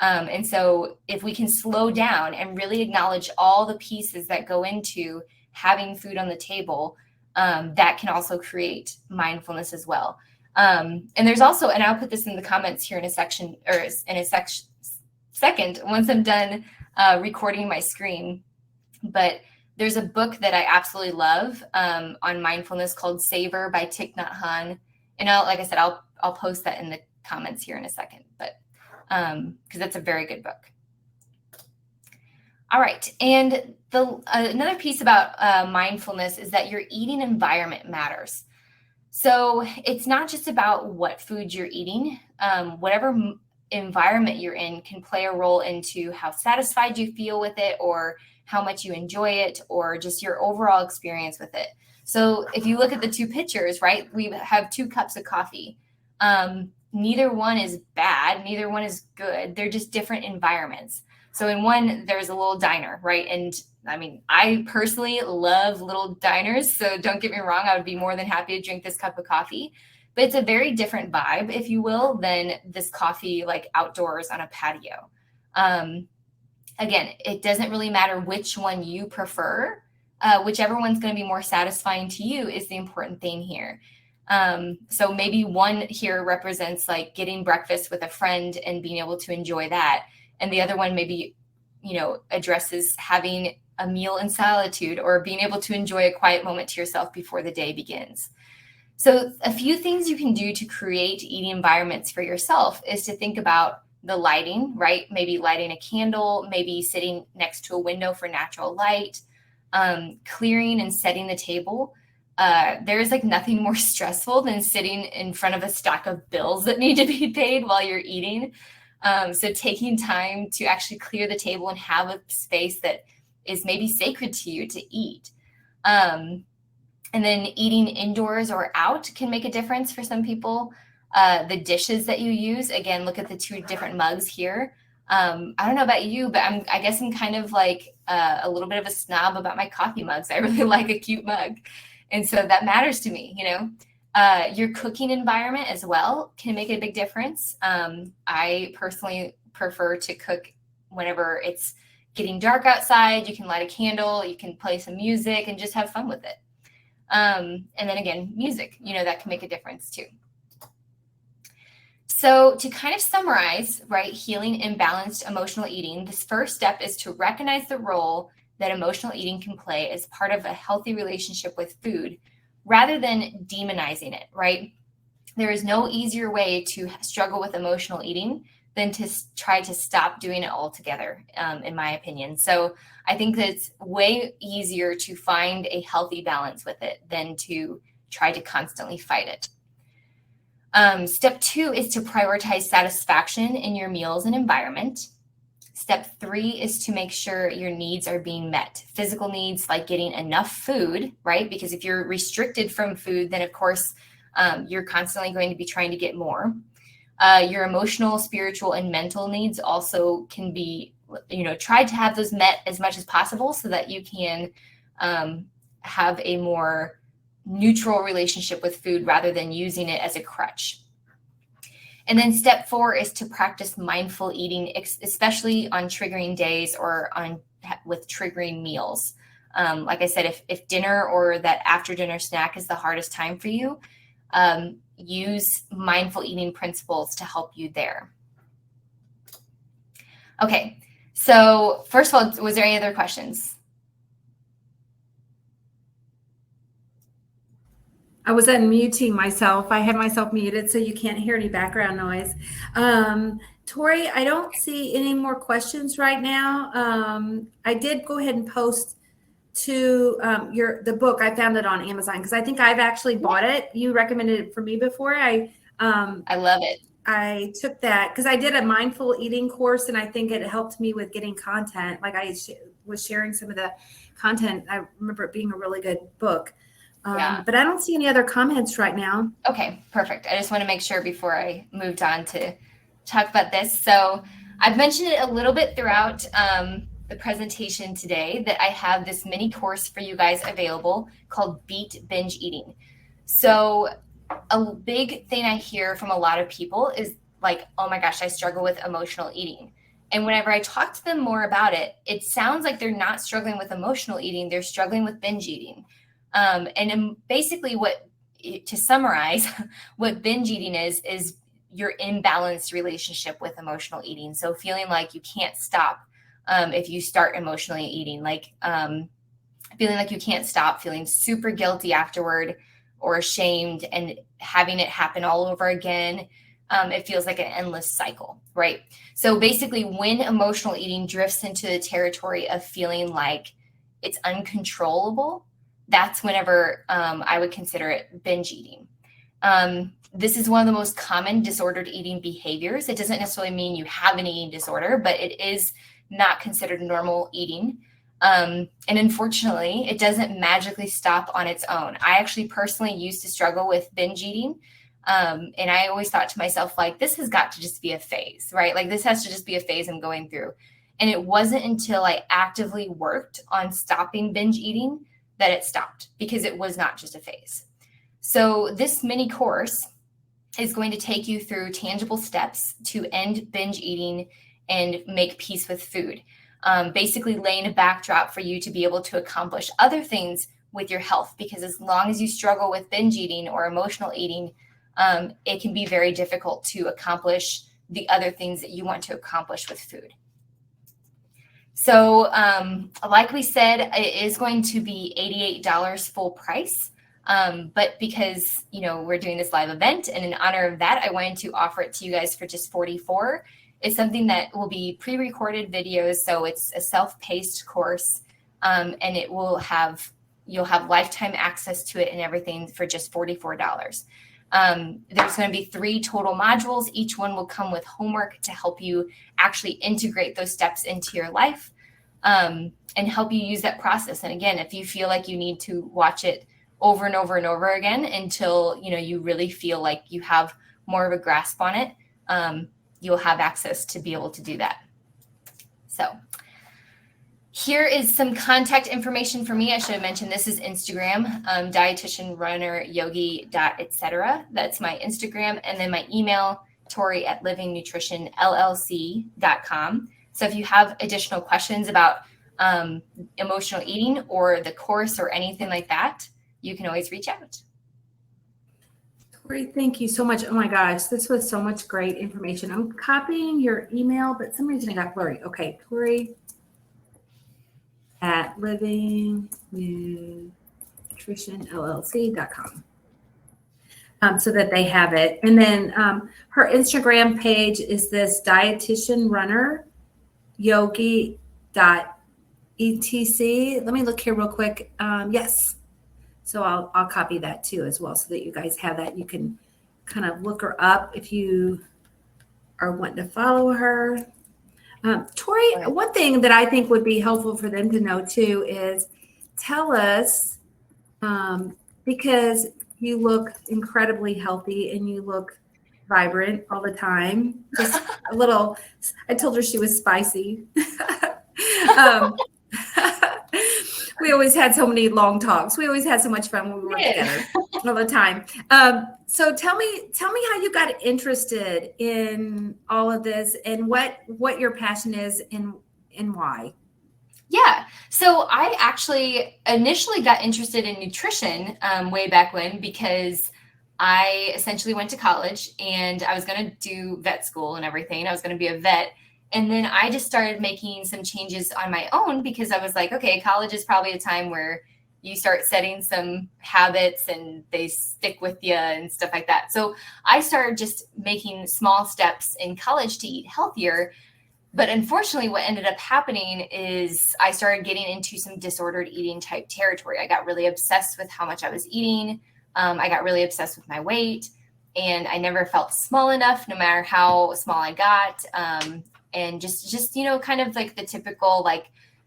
And so if we can slow down and really acknowledge all the pieces that go into having food on the table, that can also create mindfulness as well. And there's also, and I'll put this in the comments here in a second, once I'm done recording my screen, but there's a book that I absolutely love on mindfulness called Savor by Thich Nhat Hanh. And I'll post that in the comments here in a second, but because that's a very good book. All right. And another piece about mindfulness is that your eating environment matters. So it's not just about what food you're eating. Whatever environment you're in can play a role into how satisfied you feel with it, or how much you enjoy it, or just your overall experience with it. So if you look at the two pictures, right, we have 2 cups of coffee. Neither one is bad. Neither one is good. They're just different environments. So in one, there's a little diner, right? And I mean, I personally love little diners. So don't get me wrong, I would be more than happy to drink this cup of coffee. But it's a very different vibe, if you will, than this coffee like outdoors on a patio. Again, it doesn't really matter which one you prefer. Whichever one's going to be more satisfying to you is the important thing here. So maybe one here represents like getting breakfast with a friend and being able to enjoy that. And the other one maybe, addresses having a meal in solitude, or being able to enjoy a quiet moment to yourself before the day begins. So a few things you can do to create eating environments for yourself is to think about the lighting, right? Maybe lighting a candle, maybe sitting next to a window for natural light, clearing and setting the table. There's like nothing more stressful than sitting in front of a stack of bills that need to be paid while you're eating. So taking time to actually clear the table and have a space that is maybe sacred to you to eat. And then eating indoors or out can make a difference for some people. The dishes that you use, again, look at the 2 different mugs here. I don't know about you, but I guess I'm kind of like a little bit of a snob about my coffee mugs. I really like a cute mug. And so that matters to me, Your cooking environment as well can make a big difference. I personally prefer to cook whenever it's getting dark outside. You can light a candle, you can play some music and just have fun with it. And then again, music, that can make a difference too. So to kind of summarize, right, healing imbalanced emotional eating, this first step is to recognize the role that emotional eating can play as part of a healthy relationship with food, rather than demonizing it, right? There is no easier way to struggle with emotional eating than to try to stop doing it altogether, in my opinion. So I think that it's way easier to find a healthy balance with it than to try to constantly fight it. Step 2 is to prioritize satisfaction in your meals and environment. Step 3 is to make sure your needs are being met. Physical needs like getting enough food, right? Because if you're restricted from food, then of course you're constantly going to be trying to get more. Your emotional, spiritual, and mental needs also can be, try to have those met as much as possible so that you can have a more neutral relationship with food rather than using it as a crutch. And then step 4 is to practice mindful eating, especially on triggering days or with triggering meals. Like I said, if dinner or that after dinner snack is the hardest time for you, use mindful eating principles to help you there. Okay, so first of all, was there any other questions? I was unmuting myself. I had myself muted so you can't hear any background noise. Tori, I don't see any more questions right now. I did go ahead and post to the book. I found it on Amazon because I think I've actually bought it. You recommended it for me before. I love it. I took that because I did a mindful eating course, and I think it helped me with getting content. Like I was sharing some of the content. I remember it being a really good book. But I don't see any other comments right now. Okay, perfect. I just want to make sure before I moved on to talk about this. So I've mentioned it a little bit throughout the presentation today that I have this mini course for you guys available called Beat Binge Eating. So a big thing I hear from a lot of people is like, oh my gosh, I struggle with emotional eating. And whenever I talk to them more about it, it sounds like they're not struggling with emotional eating, they're struggling with binge eating. And basically to summarize, what binge eating is your imbalanced relationship with emotional eating. So feeling like you can't stop if you start emotionally eating, like feeling like you can't stop, feeling super guilty afterward or ashamed and having it happen all over again. It feels like an endless cycle, right? So basically when emotional eating drifts into the territory of feeling like it's uncontrollable, that's whenever I would consider it binge eating. This is one of the most common disordered eating behaviors. It doesn't necessarily mean you have an eating disorder, but it is not considered normal eating. And unfortunately, it doesn't magically stop on its own. I actually personally used to struggle with binge eating. And I always thought to myself, like, this has got to just be a phase, right? Like this has to just be a phase I'm going through. And it wasn't until I actively worked on stopping binge eating that it stopped, because it was not just a phase. So this mini course is going to take you through tangible steps to end binge eating and make peace with food. Basically laying a backdrop for you to be able to accomplish other things with your health, because as long as you struggle with binge eating or emotional eating, it can be very difficult to accomplish the other things that you want to accomplish with food. So like we said, it is going to be $88 full price. But because, we're doing this live event and in honor of that, I wanted to offer it to you guys for just $44. It's something that will be pre-recorded videos. So it's a self-paced course, and you'll have lifetime access to it and everything for just $44. There's going to be 3 total modules. Each one will come with homework to help you actually integrate those steps into your life, and help you use that process. And again, if you feel like you need to watch it over and over and over again until, you really feel like you have more of a grasp on it, you'll have access to be able to do that. So here is some contact information for me. I should have mentioned this is Instagram, dietitian, runner, yogi, etc. That's my Instagram. And then my email, tori@livingnutritionllc.com. So if you have additional questions about emotional eating or the course or anything like that, you can always reach out. Tori, thank you so much. Oh my gosh, this was so much great information. I'm copying your email, but for some reason it got blurry. Okay, Tori@livingnutritionllc.com. so that they have it. And then her Instagram page is this dietitian runner yogi dot etc. Let me look here real quick. Yes. So I'll copy that too as well so that you guys have that. You can kind of look her up if you are wanting to follow her. Tori, one thing that I think would be helpful for them to know too is tell us, because you look incredibly healthy and you look vibrant all the time. Just a little, I told her she was spicy. um, we always had so many long talks. We always had so much fun when we were together all the time. So tell me how you got interested in all of this and what your passion is and why. Yeah. So I actually initially got interested in nutrition way back when because I essentially went to college and I was going to do vet school and everything. I was going to be a vet. And then I just started making some changes on my own because I was like, okay, college is probably a time where you start setting some habits and they stick with you and stuff like that. So I started just making small steps in college to eat healthier. But unfortunately, what ended up happening is I started getting into some disordered eating type territory. I got really obsessed with how much I was eating. I got really obsessed with my weight, and I never felt small enough, no matter how small I got. And just kind of like the typical like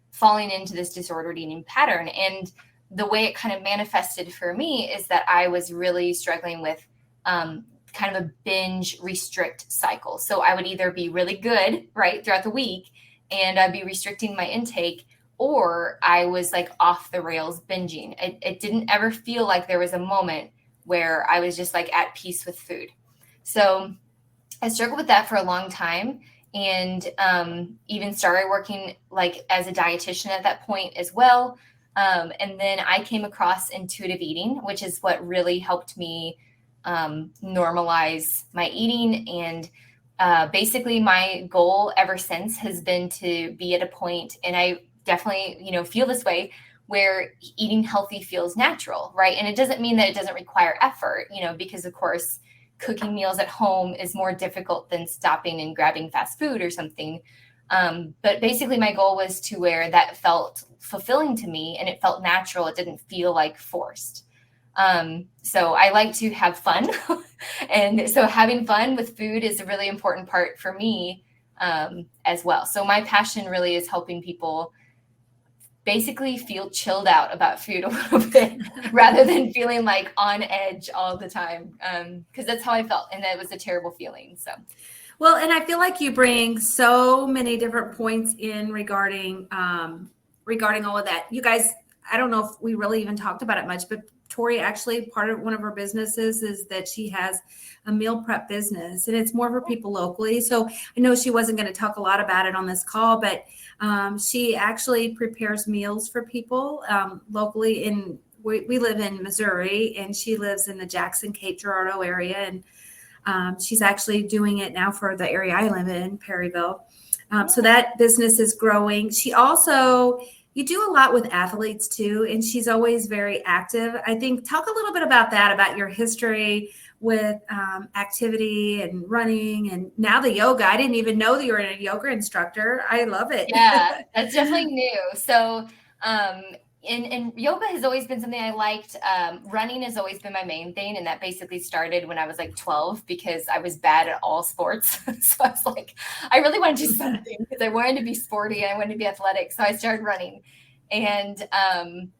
falling into this disordered eating pattern. And the way it kind of manifested for me is that I was really struggling with kind of a binge restrict cycle. So I would either be really good, right, throughout the week, and I'd be restricting my intake, or I was like off the rails binging. It didn't ever feel like there was a moment where I was just like at peace with food. So I struggled with that for a long time, and even started working like as a dietitian at that point as well. And then I came across intuitive eating, which is what really helped me normalize my eating. And basically my goal ever since has been to be at a point, and I definitely, feel this way, where eating healthy feels natural, right? And it doesn't mean that it doesn't require effort, because of course, cooking meals at home is more difficult than stopping and grabbing fast food or something. But basically my goal was to where that felt fulfilling to me and it felt natural. It didn't feel like forced. So I like to have fun. And so having fun with food is a really important part for me as well. So my passion really is helping people basically feel chilled out about food a little bit rather than feeling like on edge all the time. Because that's how I felt. And that was a terrible feeling. So. Well, and I feel like you bring so many different points in regarding all of that. You guys, I don't know if we really even talked about it much, but Tori, actually, part of one of her businesses is that she has a meal prep business, and it's more for people locally. So I know she wasn't going to talk a lot about it on this call, but she actually prepares meals for people locally. We live in Missouri, and she lives in the Jackson, Cape Girardeau area, and she's actually doing it now for the area I live in, Perryville. So that business is growing. She also, you do a lot with athletes too, and she's always very active. I think, talk a little bit about that, about your history with activity and running, and now the yoga. I didn't even know that you were a yoga instructor. I love it. Yeah, that's definitely new. So, and yoga has always been something I liked. Running has always been my main thing. And that basically started when I was like 12 because I was bad at all sports. So I was like, I really want to do something because I wanted to be sporty and I wanted to be athletic. So I started running. And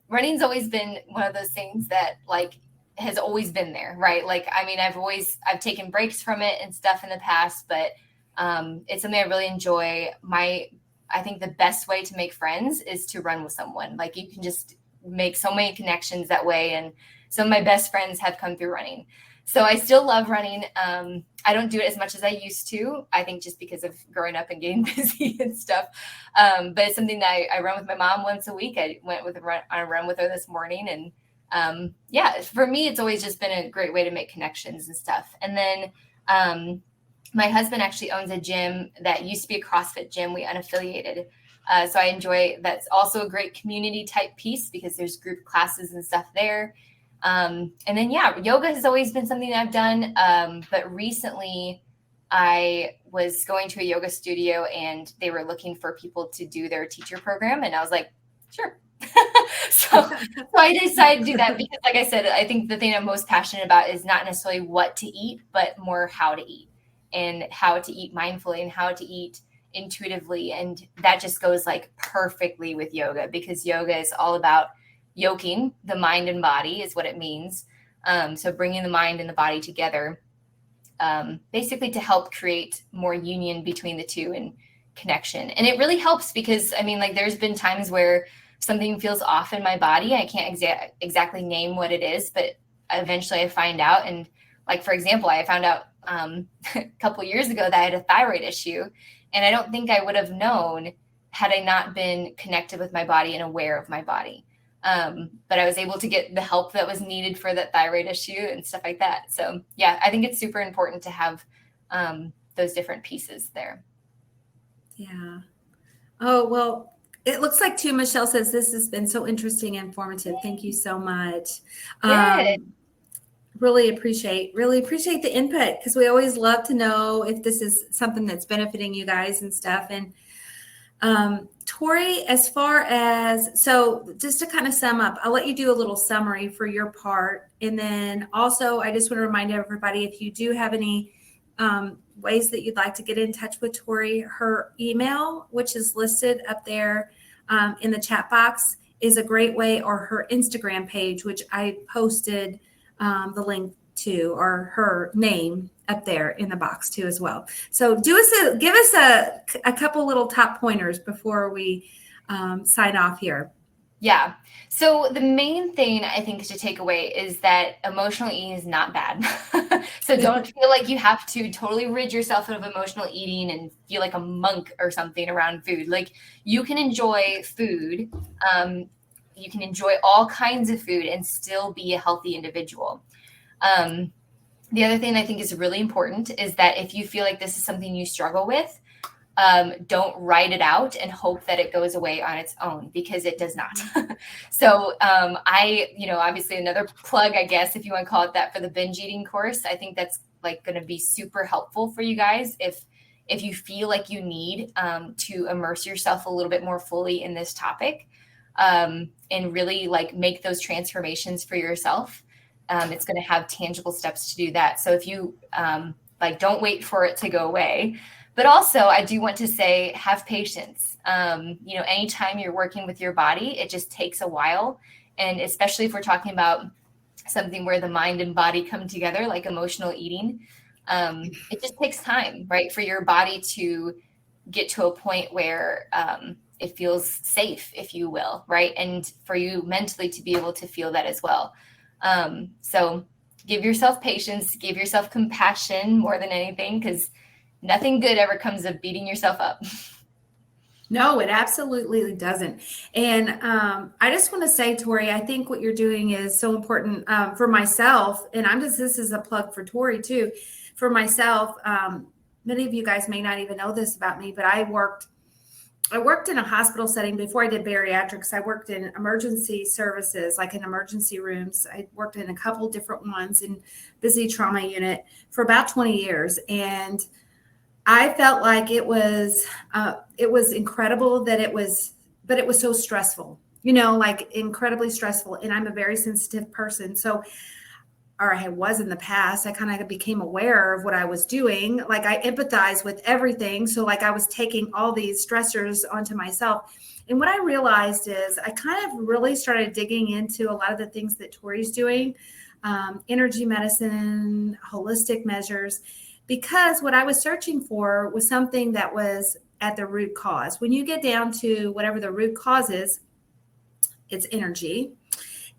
running's always been one of those things that like has always been there, right? Like, I mean, I've taken breaks from it and stuff in the past, but it's something I really enjoy. I think the best way to make friends is to run with someone. Like you can just make so many connections that way. And some of my best friends have come through running. So I still love running. I don't do it as much as I used to, I think just because of growing up and getting busy and stuff. But it's something that I run with my mom once a week. I went on a run with her this morning. And yeah, for me, it's always just been a great way to make connections and stuff. And then my husband actually owns a gym that used to be a CrossFit gym. We unaffiliated. So I enjoy, that's also a great community type piece because there's group classes and stuff there. And then, yoga has always been something that I've done. But recently I was going to a yoga studio and they were looking for people to do their teacher program. And I was like, sure. so I decided to do that because, like I said, I think the thing I'm most passionate about is not necessarily what to eat, but more how to eat and how to eat mindfully and how to eat intuitively. And that just goes like perfectly with yoga, because yoga is all about yoking the mind and body is what it means. So bringing the mind and the body together, basically to help create more union between the two and connection. And it really helps because, I mean, like there's been times where something feels off in my body. I can't exactly name what it is, but eventually I find out. And like, for example, I found out a couple years ago that I had a thyroid issue. And I don't think I would have known had I not been connected with my body and aware of my body. But I was able to get the help that was needed for that thyroid issue and stuff like that. So yeah, I think it's super important to have those different pieces there. Yeah. Oh, well, it looks like too, Michelle says this has been so interesting and informative. Thank you so much. Really appreciate the input, because we always love to know if this is something that's benefiting you guys and stuff. And Tori, as far as, so just to kind of sum up, I'll let you do a little summary for your part. And then also, I just want to remind everybody, if you do have any ways that you'd like to get in touch with Tori, her email, which is listed up there in the chat box, is a great way, or her Instagram page, which I posted the link to, or her name up there in the box too as well. So give us a couple little top pointers before we sign off here. Yeah. So the main thing I think to take away is that emotional eating is not bad. So don't feel like you have to totally rid yourself of emotional eating and feel like a monk or something around food. Like, you can enjoy food. You can enjoy all kinds of food and still be a healthy individual. The other thing I think is really important is that if you feel like this is something you struggle with, don't write it out and hope that it goes away on its own, because it does not. So obviously another plug, I guess, if you want to call it that, for the binge eating course. I think that's like going to be super helpful for you guys if you feel like you need to immerse yourself a little bit more fully in this topic, and really like make those transformations for yourself. It's going to have tangible steps to do that. So if you don't wait for it to go away. But also, I do want to say, have patience. Anytime you're working with your body, it just takes a while. And especially if we're talking about something where the mind and body come together, like emotional eating, it just takes time, right? For your body to get to a point where it feels safe, if you will, right? And for you mentally to be able to feel that as well. So give yourself patience, give yourself compassion more than anything, because nothing good ever comes of beating yourself up. No, it absolutely doesn't. And I just want to say, Tori, I think what you're doing is so important for myself. And this is a plug for Tori too. For myself, many of you guys may not even know this about me, but I worked in a hospital setting before I did bariatrics. I worked in emergency services, like in emergency rooms. I worked in a couple different ones in busy trauma unit for about 20 years. And I felt like it was incredible but it was so stressful, like incredibly stressful. And I'm a very sensitive person. So, or I was in the past, I kind of became aware of what I was doing. Like, I empathize with everything. So like I was taking all these stressors onto myself. And what I realized is I kind of really started digging into a lot of the things that Tori's doing, energy medicine, holistic measures, because what I was searching for was something that was at the root cause. When you get down to whatever the root cause is, it's energy.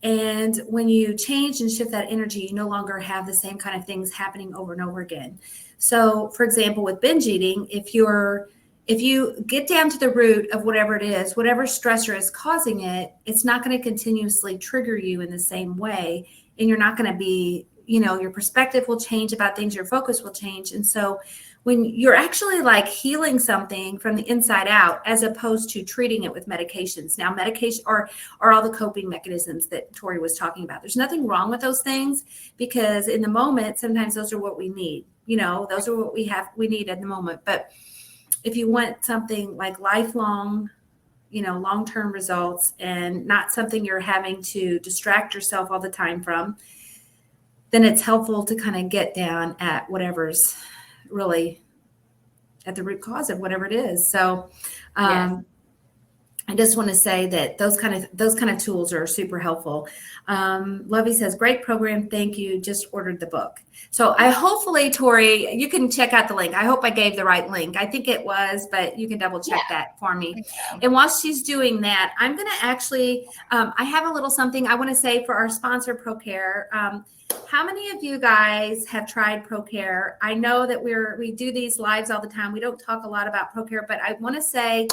And when you change and shift that energy, you no longer have the same kind of things happening over and over again. So, for example, with binge eating, if you get down to the root of whatever it is, whatever stressor is causing it, it's not going to continuously trigger you in the same way. And you're not going to be, your perspective will change about things, your focus will change. And so when you're actually like healing something from the inside out, as opposed to treating it with medications. Now, medication or all the coping mechanisms that Tori was talking about. There's nothing wrong with those things, because in the moment, sometimes those are what we need. Those are what we need at the moment. But if you want something like lifelong, long-term results, and not something you're having to distract yourself all the time from, then it's helpful to kind of get down at whatever's really at the root cause of whatever it is. So Yes. I just want to say that those kind of tools are super helpful. Lovey says, great program. Thank you. Just ordered the book. So hopefully, Tori, you can check out the link. I hope I gave the right link. I think it was, but you can double check that for me. And while she's doing that, I'm going to actually, I have a little something I want to say for our sponsor, ProCare. How many of you guys have tried ProCare? I know that we do these lives all the time. We don't talk a lot about ProCare, but I want to say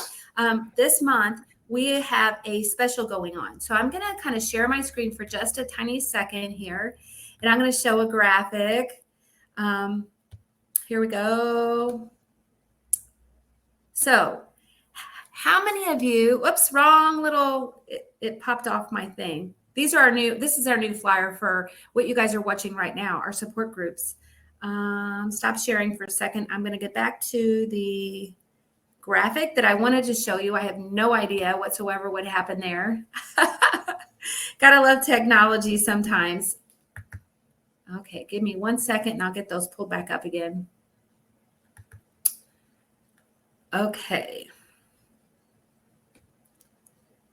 this month we have a special going on. So I'm going to kind of share my screen for just a tiny second here, and I'm going to show a graphic. Here we go. So how many of you, whoops, wrong little, it popped off my thing. This is our new flyer for what you guys are watching right now, our support groups. Stop sharing for a second. I'm going to get back to the graphic that I wanted to show you. I have no idea whatsoever what happened there. Gotta love technology sometimes. Okay, give me 1 second and I'll get those pulled back up again. Okay.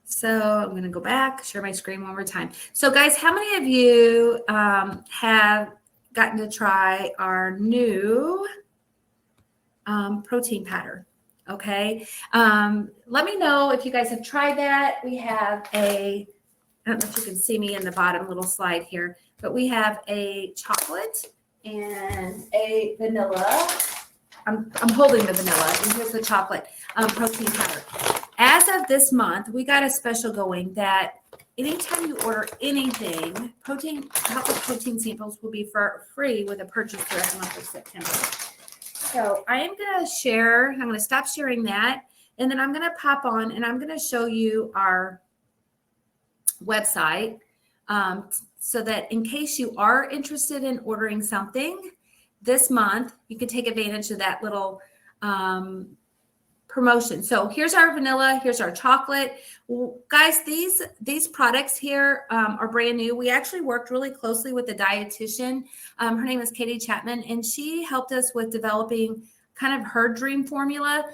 So I'm going to go back, share my screen one more time. So guys, how many of you have gotten to try our new protein powder? Okay. Let me know if you guys have tried that. We have I don't know if you can see me in the bottom little slide here, but we have a chocolate and a vanilla. I'm holding the vanilla, and here's the chocolate protein powder. As of this month, we got a special going that anytime you order anything, chocolate protein samples will be for free with a purchase throughout the month of September. So I am going to share. I'm going to stop sharing that, and then I'm going to pop on, and I'm going to show you our website so that in case you are interested in ordering something this month, you can take advantage of that little promotion. So here's our vanilla, here's our chocolate. Well, guys, these products here are brand new. We actually worked really closely with a dietitian. Her name is Katie Chapman, and she helped us with developing kind of her dream formula.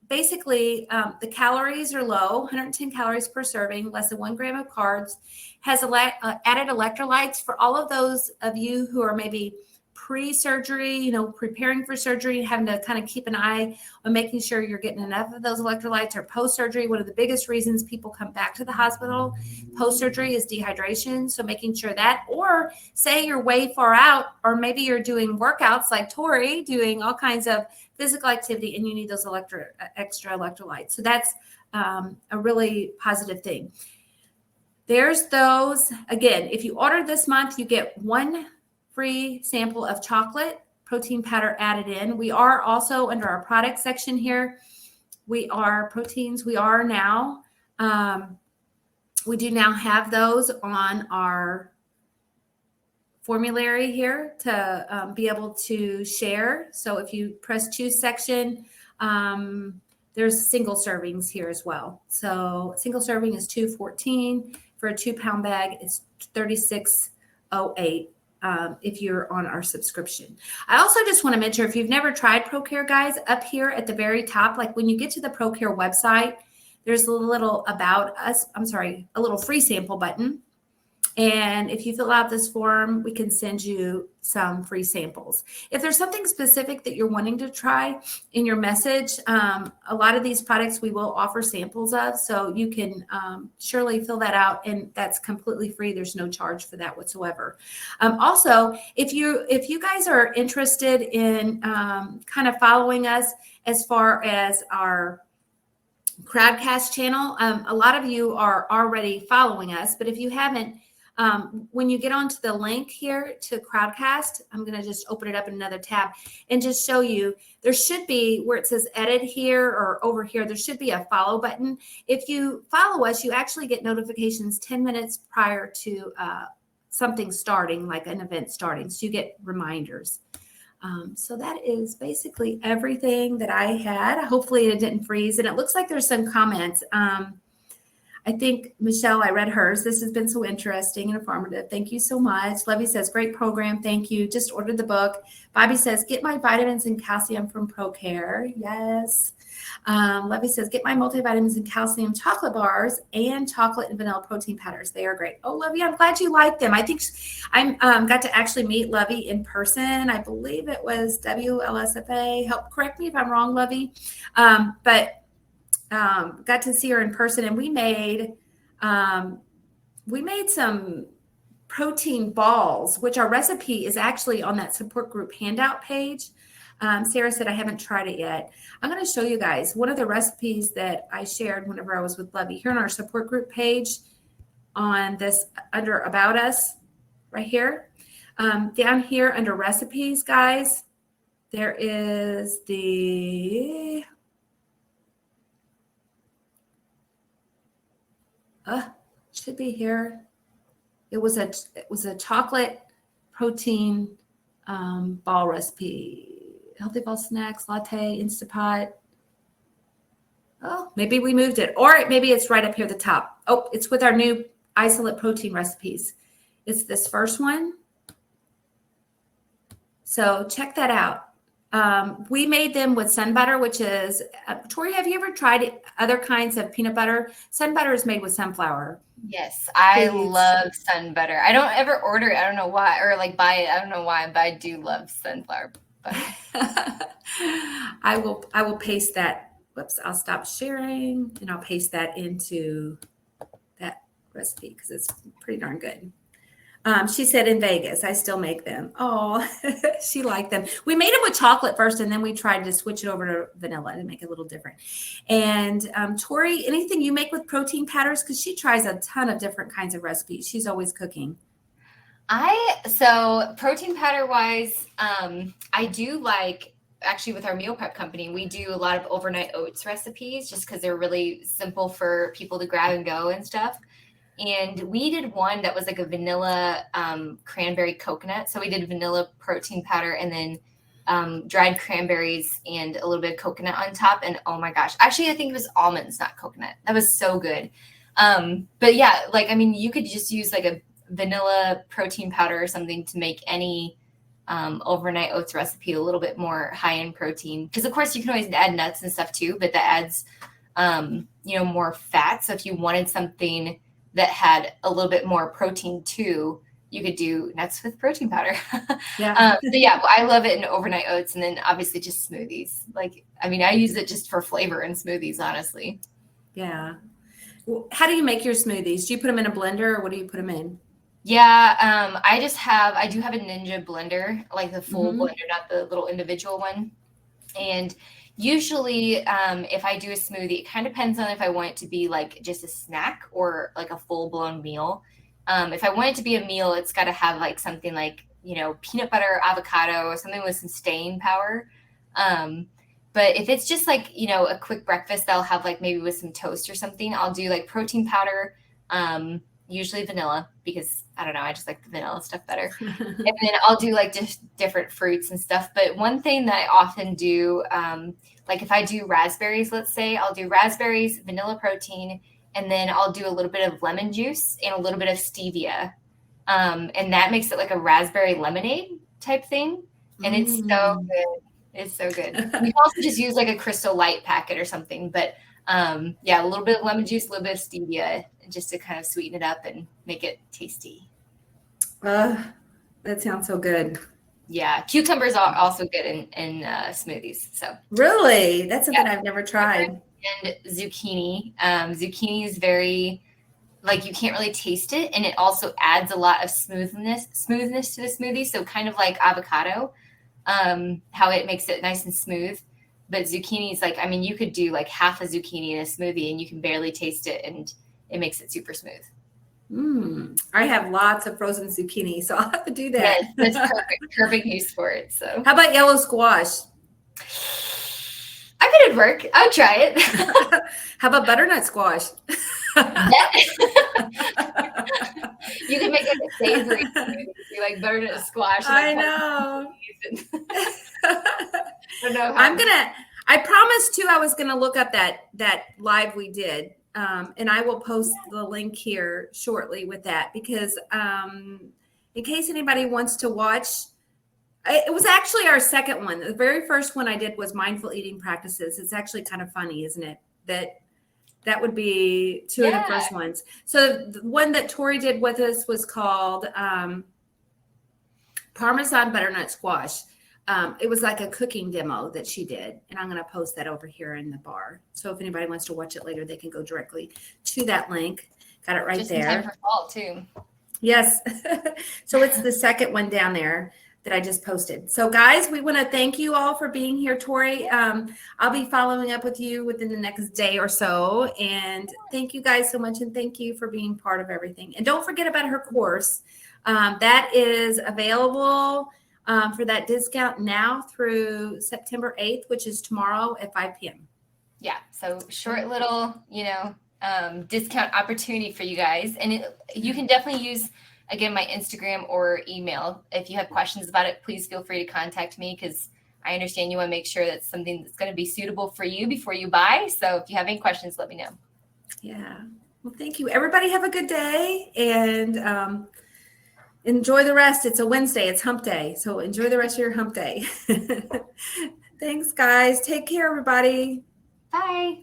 Basically, the calories are low, 110 calories per serving, less than 1 gram of carbs, has added electrolytes for all of those of you who are maybe pre-surgery, preparing for surgery, having to kind of keep an eye on making sure you're getting enough of those electrolytes, or post-surgery. One of the biggest reasons people come back to the hospital post-surgery is dehydration. So making sure that, or say you're way far out, or maybe you're doing workouts like Tori, doing all kinds of physical activity, and you need those extra electrolytes. So that's a really positive thing. There's those. Again, if you order this month, you get 1 free sample of chocolate protein powder added in. We are also under our product section here. We are proteins. We are now, we do now have those on our formulary here to be able to share. So if you press choose section, there's single servings here as well. So single serving is $2.14. For a 2-pound bag, it's $36.08. If you're on our subscription. I also just want to mention, if you've never tried ProCare, guys, up here at the very top, like when you get to the ProCare website, there's a little a little free sample button. And if you fill out this form, we can send you some free samples. If there's something specific that you're wanting to try in your message, a lot of these products we will offer samples of, so you can surely fill that out, and that's completely free. There's no charge for that whatsoever. Also, if you guys are interested in kind of following us as far as our Crowdcast channel, a lot of you are already following us, but if you haven't, When you get onto the link here to Crowdcast, I'm going to just open it up in another tab and just show you. There should be where it says edit here or over here, there should be a follow button. If you follow us, you actually get notifications 10 minutes prior to something starting, like an event starting. So you get reminders. So that is basically everything that I had. Hopefully it didn't freeze. And it looks like there's some comments. I think, Michelle, I read hers. This has been so interesting and informative. Thank you so much. Levy says, great program. Thank you. Just ordered the book. Bobby says, get my vitamins and calcium from ProCare. Yes. Levy says, get my multivitamins and calcium chocolate bars and chocolate and vanilla protein powders. They are great. Oh, Levy, I'm glad you like them. I think I got to actually meet Levy in person. I believe it was WLSFA. Help correct me if I'm wrong, Levy. Got to see her in person, and we made some protein balls, which our recipe is actually on that support group handout page. Sarah said, I haven't tried it yet. I'm going to show you guys one of the recipes that I shared whenever I was with Levy here on our support group page on this under About Us right here. Down here under recipes, guys, there is the should be here. It was a chocolate protein ball recipe. Healthy ball snacks, latte, Instapot. Oh, maybe we moved it. Or maybe it's right up here at the top. Oh, it's with our new isolate protein recipes. It's this first one. So check that out. We made them with sun butter, which is, Tori, have you ever tried other kinds of peanut butter? Sun butter is made with sunflower. Yes, I love sun butter. I don't ever order it. I don't know why, or like buy it. I don't know why, but I do love sunflower butter. I will paste that. Whoops, I'll stop sharing and I'll paste that into that recipe because it's pretty darn good. She said in Vegas, I still make them. Oh, she liked them. We made them with chocolate first, and then we tried to switch it over to vanilla to make it a little different. And Tori, anything you make with protein powders? Because she tries a ton of different kinds of recipes. She's always cooking. So protein powder wise, I do like, actually with our meal prep company, we do a lot of overnight oats recipes just because they're really simple for people to grab and go and stuff. And we did one that was like a vanilla cranberry coconut. So we did vanilla protein powder and then dried cranberries and a little bit of coconut on top. And oh my gosh, actually, I think it was almonds, not coconut. That was so good. But yeah, like, I mean, you could just use like a vanilla protein powder or something to make any overnight oats recipe a little bit more high in protein. Because of course you can always add nuts and stuff too, but that adds, more fat. So if you wanted something that had a little bit more protein too, you could do nuts with protein powder. Yeah. So yeah, I love it in overnight oats, and then obviously just smoothies. Like, I mean, I use it just for flavor in smoothies, honestly. Yeah. Well, how do you make your smoothies? Do you put them in a blender or what do you put them in? Yeah, I do have a Ninja blender, like the full blender, not the little individual one. And usually, if I do a smoothie, it kind of depends on if I want it to be like just a snack or like a full blown meal. If I want it to be a meal, it's got to have like something like, peanut butter, avocado, something with some staying power. But if it's just like, a quick breakfast, I'll have like maybe with some toast or something. I'll do like protein powder, usually vanilla, because I don't know, I just like the vanilla stuff better. And then I'll do like just different fruits and stuff. But one thing that I often do, like if I do raspberries, let's say, I'll do raspberries, vanilla protein, and then I'll do a little bit of lemon juice and a little bit of stevia. And that makes it like a raspberry lemonade type thing. And it's so good. It's so good. You can also just use like a Crystal Light packet or something. But yeah, a little bit of lemon juice, a little bit of stevia, just to kind of sweeten it up and make it tasty. That sounds so good. Yeah, cucumbers are also good in smoothies. So really, that's something I've never tried. And zucchini. Zucchini is very, like, you can't really taste it, and it also adds a lot of smoothness to the smoothie. So kind of like avocado, how it makes it nice and smooth. But zucchini is like, I mean, you could do like half a zucchini in a smoothie, and you can barely taste it, and it makes it super smooth. I have lots of frozen zucchini, so I'll have to do that. Yes, that's perfect use for it. So how about yellow squash? I bet it'd work. I'll try it. How about butternut squash? You can make like a savory smoothie, like butternut squash. I know. I don't know how. I promised too I was gonna look up that live we did. And I will post the link here shortly with that because in case anybody wants to watch, it was actually our second one. The very first one I did was mindful eating practices. It's actually kind of funny, isn't it? That would be two of the first ones. So the one that Tori did with us was called Parmesan butternut squash. It was like a cooking demo that she did, and I'm going to post that over here in the bar. So if anybody wants to watch it later, they can go directly to that link. Got it right there. Just in time for fall too. Yes. So it's the second one down there that I just posted. So guys, we want to thank you all for being here, Tori. I'll be following up with you within the next day or so. And thank you guys so much. And thank you for being part of everything. And don't forget about her course. That is available for that discount now through September 8th, which is tomorrow at 5 p.m. Yeah. So short little, discount opportunity for you guys. And you can definitely use, again, my Instagram or email. If you have questions about it, please feel free to contact me because I understand you want to make sure that's something that's going to be suitable for you before you buy. So if you have any questions, let me know. Yeah. Well, thank you. Everybody have a good day and enjoy the rest. It's a Wednesday. It's hump day. So enjoy the rest of your hump day. Thanks, guys. Take care, everybody. Bye.